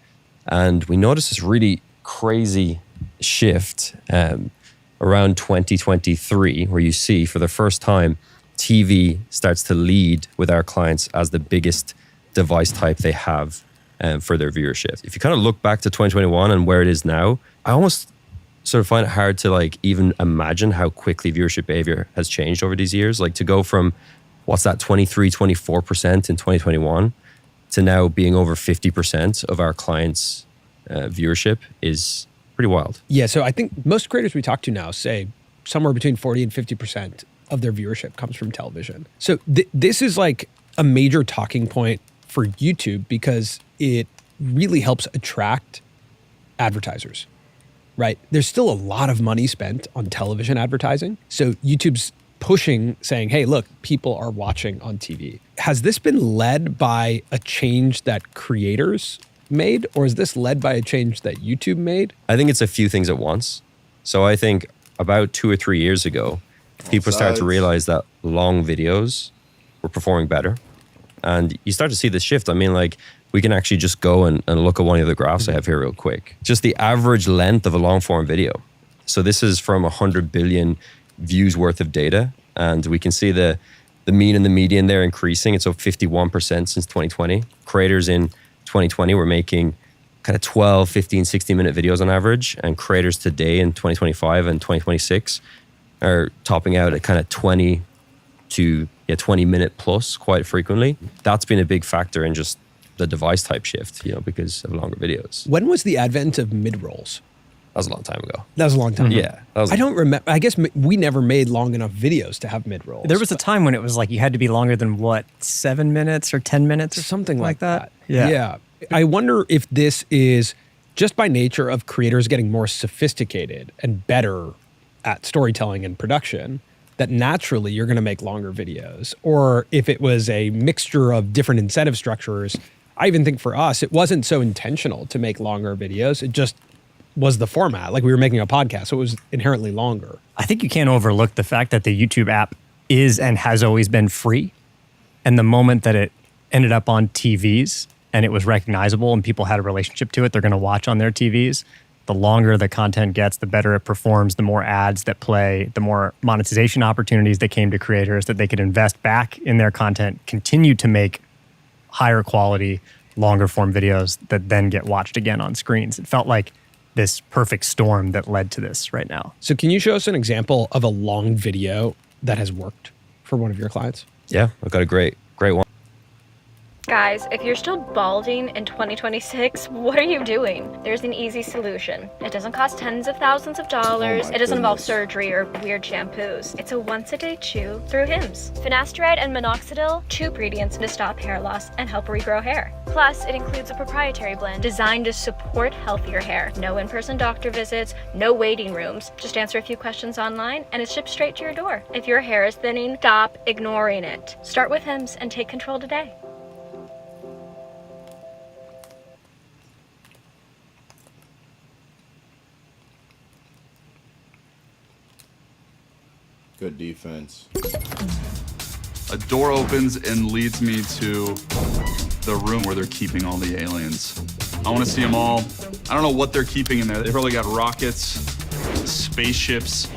And we noticed this really crazy shift around 2023, where you see for the first time, TV starts to lead with our clients as the biggest device type they have for their viewership. If you kind of look back to 2021 and where it is now, I almost sort of find it hard to even imagine how quickly viewership behavior has changed over these years. To go from, 24% in 2021 to now being over 50% of our clients' viewership is pretty wild. Yeah, so I think most creators we talk to now say somewhere between 40 and 50% of their viewership comes from television. So this is a major talking point for YouTube because it really helps attract advertisers. Right? There's still a lot of money spent on television advertising. So YouTube's pushing, saying, hey, look, people are watching on TV. Has this been led by a change that creators made, or is this led by a change that YouTube made? I think it's a few things at once. So I think about 2 or 3 years ago, people started to realize that long videos were performing better. And you start to see this shift. We can actually just go and look at one of the graphs I have here real quick. Just the average length of a long form video. So this is from 100 billion views worth of data. And we can see the mean and the median there increasing. It's up 51% since 2020. Creators in 2020 were making kind of 12, 15, 60-minute videos on average. And creators today in 2025 and 2026 are topping out at kind of 20 to 20-minute plus quite frequently. That's been a big factor in just the device type shift, because of longer videos. When was the advent of mid-rolls? That was a long time ago. That was a long time ago. Yeah. I don't remember. I guess we never made long enough videos to have mid-rolls. There was a time when it was you had to be longer than 7 minutes or 10 minutes or something like that. Yeah. I wonder if this is just by nature of creators getting more sophisticated and better at storytelling and production, that naturally you're going to make longer videos, or if it was a mixture of different incentive structures. I even think for us, it wasn't so intentional to make longer videos. It just was the format. We were making a podcast, so it was inherently longer. I think you can't overlook the fact that the YouTube app is and has always been free. And the moment that it ended up on TVs and it was recognizable and people had a relationship to it, they're going to watch on their TVs. The longer the content gets, the better it performs, the more ads that play, the more monetization opportunities that came to creators that they could invest back in their content, continue to make higher quality, longer form videos that then get watched again on screens. It felt like this perfect storm that led to this right now. So can you show us an example of a long video that has worked for one of your clients? Yeah, I've got a great one. Guys, if you're still balding in 2026, what are you doing? There's an easy solution. It doesn't cost tens of thousands of dollars. It doesn't involve surgery or weird shampoos. It's a once-a-day chew through Hims. Finasteride and minoxidil, 2 ingredients to stop hair loss and help regrow hair. Plus, it includes a proprietary blend designed to support healthier hair. No in-person doctor visits, no waiting rooms. Just answer a few questions online and it's shipped straight to your door. If your hair is thinning, stop ignoring it. Start with Hims and take control today. Good defense. A door opens and leads me to the room where they're keeping all the aliens. I want to see them all. I don't know what they're keeping in there. They probably got rockets, spaceships,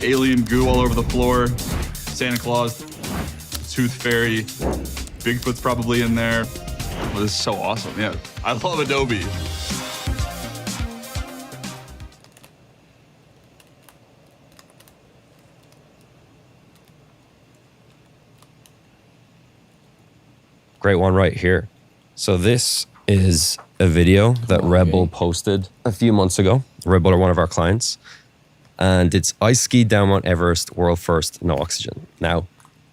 alien goo all over the floor, Santa Claus, Tooth Fairy, Bigfoot's probably in there. Well, this is so awesome. Yeah, I love Adobe. Great one right here. So this is a video that Red Bull posted a few months ago. Red Bull are one of our clients. And it's I skied down Mount Everest, world first, no oxygen. Now,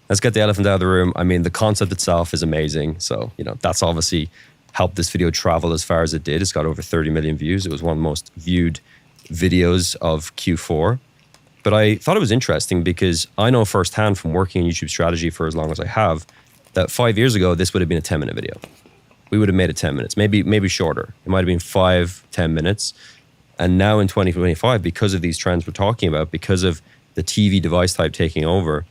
let's get the elephant out of the room. I mean, the concept itself is amazing. So, that's obviously helped this video travel as far as it did. It's got over 30 million views. It was one of the most viewed videos of Q4. But I thought it was interesting because I know firsthand from working in YouTube strategy for as long as I have, that 5 years ago, this would have been a 10-minute video. We would have made it 10 minutes, maybe shorter. It might have been 5-10 minutes. And now in 2025, because of these trends we're talking about, because of the TV device type taking over,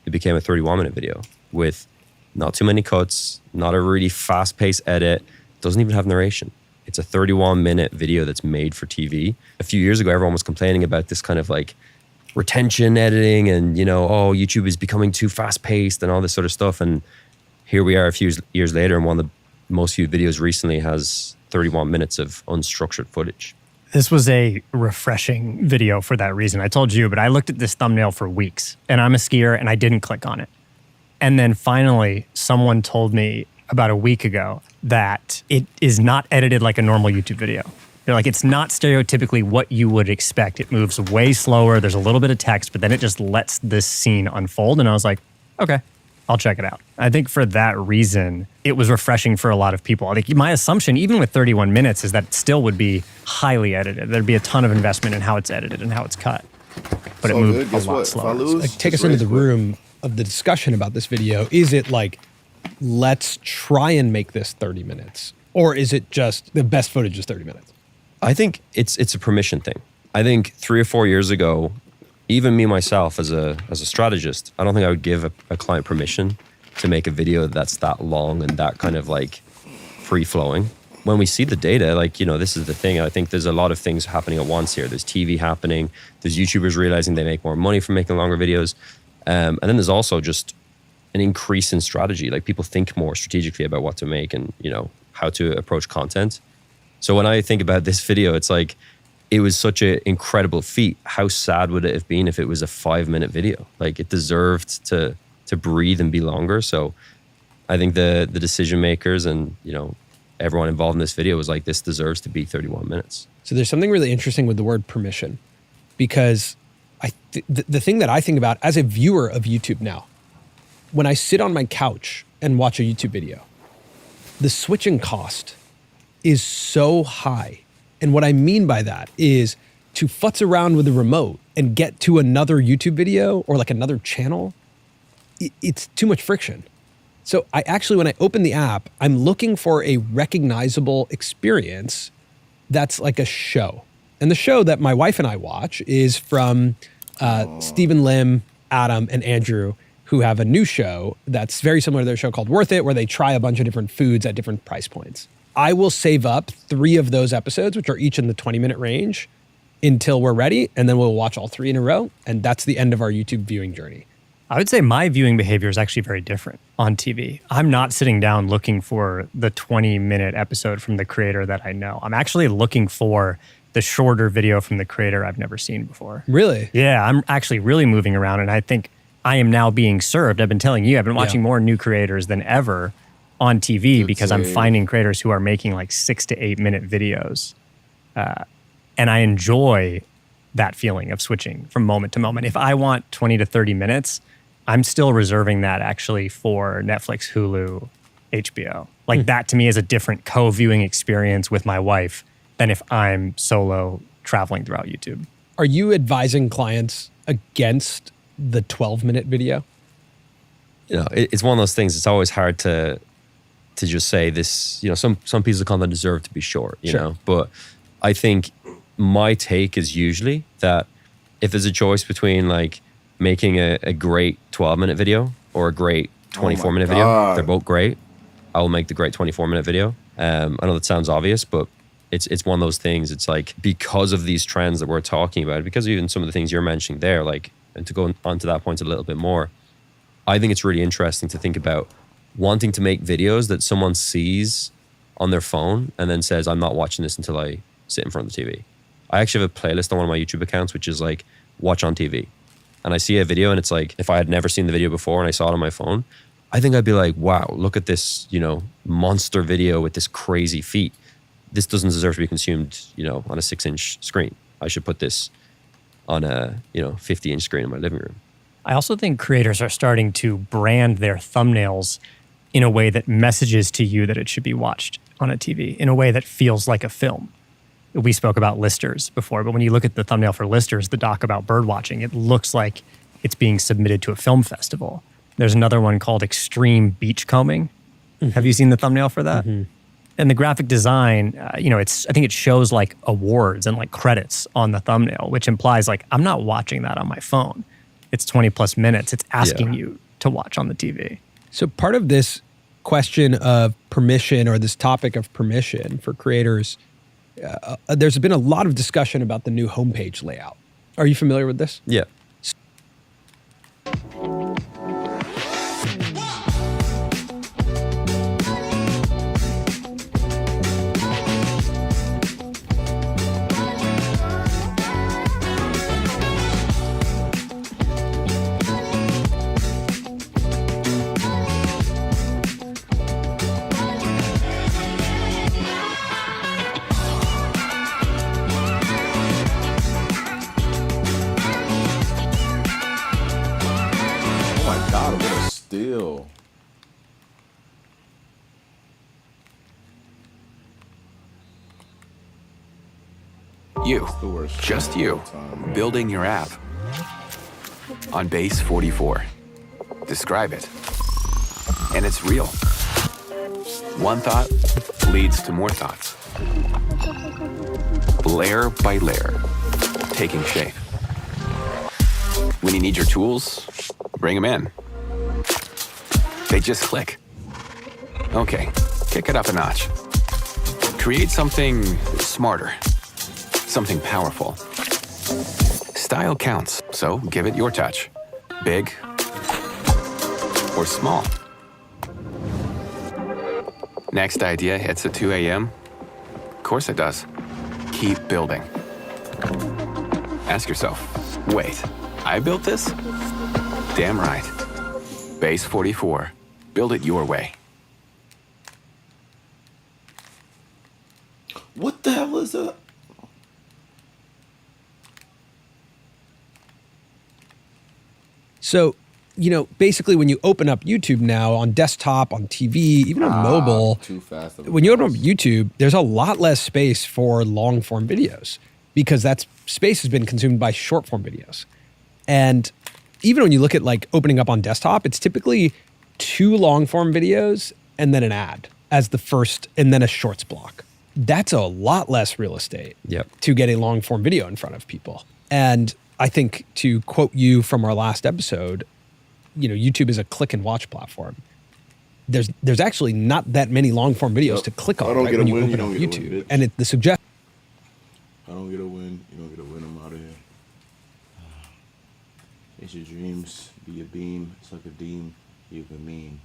it became a 31-minute video with not too many cuts, not a really fast-paced edit, doesn't even have narration. It's a 31-minute video that's made for TV. A few years ago, everyone was complaining about this kind of like retention editing and, YouTube is becoming too fast-paced and all this sort of stuff. And here we are a few years later, and one of the most viewed videos recently has 31 minutes of unstructured footage. This was a refreshing video for that reason. I told you, but I looked at this thumbnail for weeks, and I'm a skier, and I didn't click on it. And then finally, someone told me about a week ago that it is not edited like a normal YouTube video. They're like, it's not stereotypically what you would expect. It moves way slower. There's a little bit of text, but then it just lets this scene unfold. And I was like, okay, I'll check it out. I think for that reason, it was refreshing for a lot of people. I think my assumption, even with 31 minutes, is that it still would be highly edited. There'd be a ton of investment in how it's edited and how it's cut. But it moved a lot slower. Take us into the room of the discussion about this video. Is it like, let's try and make this 30 minutes? Or is it just the best footage is 30 minutes? I think it's a permission thing. I think 3 or 4 years ago, even me myself as a strategist, I don't think I would give a client permission to make a video that's that long and that kind of like free flowing. When we see the data, this is the thing. I think there's a lot of things happening at once here. There's TV happening. There's YouTubers realizing they make more money from making longer videos. And then there's also just an increase in strategy. Like people think more strategically about what to make and, how to approach content. So when I think about this video, it's like, it was such an incredible feat. How sad would it have been if it was a 5-minute video? Like it deserved to breathe and be longer. So I think the decision makers and, everyone involved in this video was like, this deserves to be 31 minutes. So there's something really interesting with the word permission, because the thing that I think about as a viewer of YouTube now, when I sit on my couch and watch a YouTube video, the switching cost is so high. And what I mean by that is to futz around with the remote and get to another YouTube video or like another channel, it's too much friction. So I actually, when I open the app, I'm looking for a recognizable experience that's like a show. And the show that my wife and I watch is from Stephen Lim, Adam, and Andrew, who have a new show that's very similar to their show called Worth It, where they try a bunch of different foods at different price points. I will save up 3 of those episodes, which are each in the 20-minute range, until we're ready, and then we'll watch all 3 in a row, and that's the end of our YouTube viewing journey. I would say my viewing behavior is actually very different on TV. I'm not sitting down looking for the 20-minute episode from the creator that I know. I'm actually looking for the shorter video from the creator I've never seen before. Really? Yeah, I'm actually really moving around, and I think I am now being served. I've been telling you, I've been watching more new creators than ever on TV because I'm finding creators who are making like 6 to 8 minute videos. And I enjoy that feeling of switching from moment to moment. If I want 20 to 30 minutes, I'm still reserving that actually for Netflix, Hulu, HBO. Like that to me is a different co-viewing experience with my wife than if I'm solo traveling throughout YouTube. Are you advising clients against the 12-minute video? It's one of those things. It's always hard to just say this. Some pieces of content deserve to be short. You know, but I think my take is usually that if there's a choice between like making a great 12-minute video or a great 24-minute video, they're both great. I will make the great 24-minute video. I know that sounds obvious, but it's one of those things. It's like, because of these trends that we're talking about, because of even some of the things you're mentioning there, like, and to go on to that point a little bit more, I think it's really interesting to think about wanting to make videos that someone sees on their phone and then says, I'm not watching this until I sit in front of the TV. I actually have a playlist on one of my YouTube accounts, which is like, watch on TV. And I see a video and it's like, if I had never seen the video before and I saw it on my phone, I think I'd be like, wow, look at this, you know, monster video with this crazy feat. This doesn't deserve to be consumed, you know, on a 6-inch screen. I should put this on a, you know, 50-inch screen in my living room. I also think creators are starting to brand their thumbnails in a way that messages to you that it should be watched on a TV, in a way that feels like a film. We spoke about Listers before, but when you look at the thumbnail for Listers, the doc about bird watching, it looks like it's being submitted to a film festival. There's another one called Extreme Beachcombing. Mm-hmm. Have you seen the thumbnail for that? Mm-hmm. And the graphic design, you know, I think it shows like awards and like credits on the thumbnail, which implies like, I'm not watching that on my phone. It's 20 plus minutes. It's asking you to watch on the TV. So part of this question of permission, or this topic of permission for creators, there's been a lot of discussion about the new homepage layout. Are you familiar with this? Yeah. You, just you, building your app on base 44. Describe it. And it's real. One thought leads to more thoughts. Layer by layer, taking shape. When you need your tools, bring them in. They just click. Okay, kick it up a notch. Create something smarter. Something powerful. Style counts, so give it your touch. Big or small. Next idea hits at 2 a.m. Of course it does. Keep building. Ask yourself, wait, I built this? Damn right. Base 44. Build it your way. What the hell is that? So, you know, basically when you open up YouTube now on desktop, on TV, even on mobile, too fast when you open up YouTube, there's a lot less space for long form videos because that space has been consumed by short form videos. And even when you look at like opening up on desktop, it's typically 2 long form videos and then an ad as the first, and then a shorts block. That's a lot less real estate to get a long form video in front of people. And I think, to quote you from our last episode, you know, YouTube is a click and watch platform. There's actually not that many long form videos to click on when you open up YouTube. And the suggestion. I don't get a win. You don't get a win. I'm out of here. Chase your dreams. Be a beam. Suck a deem. You can mean.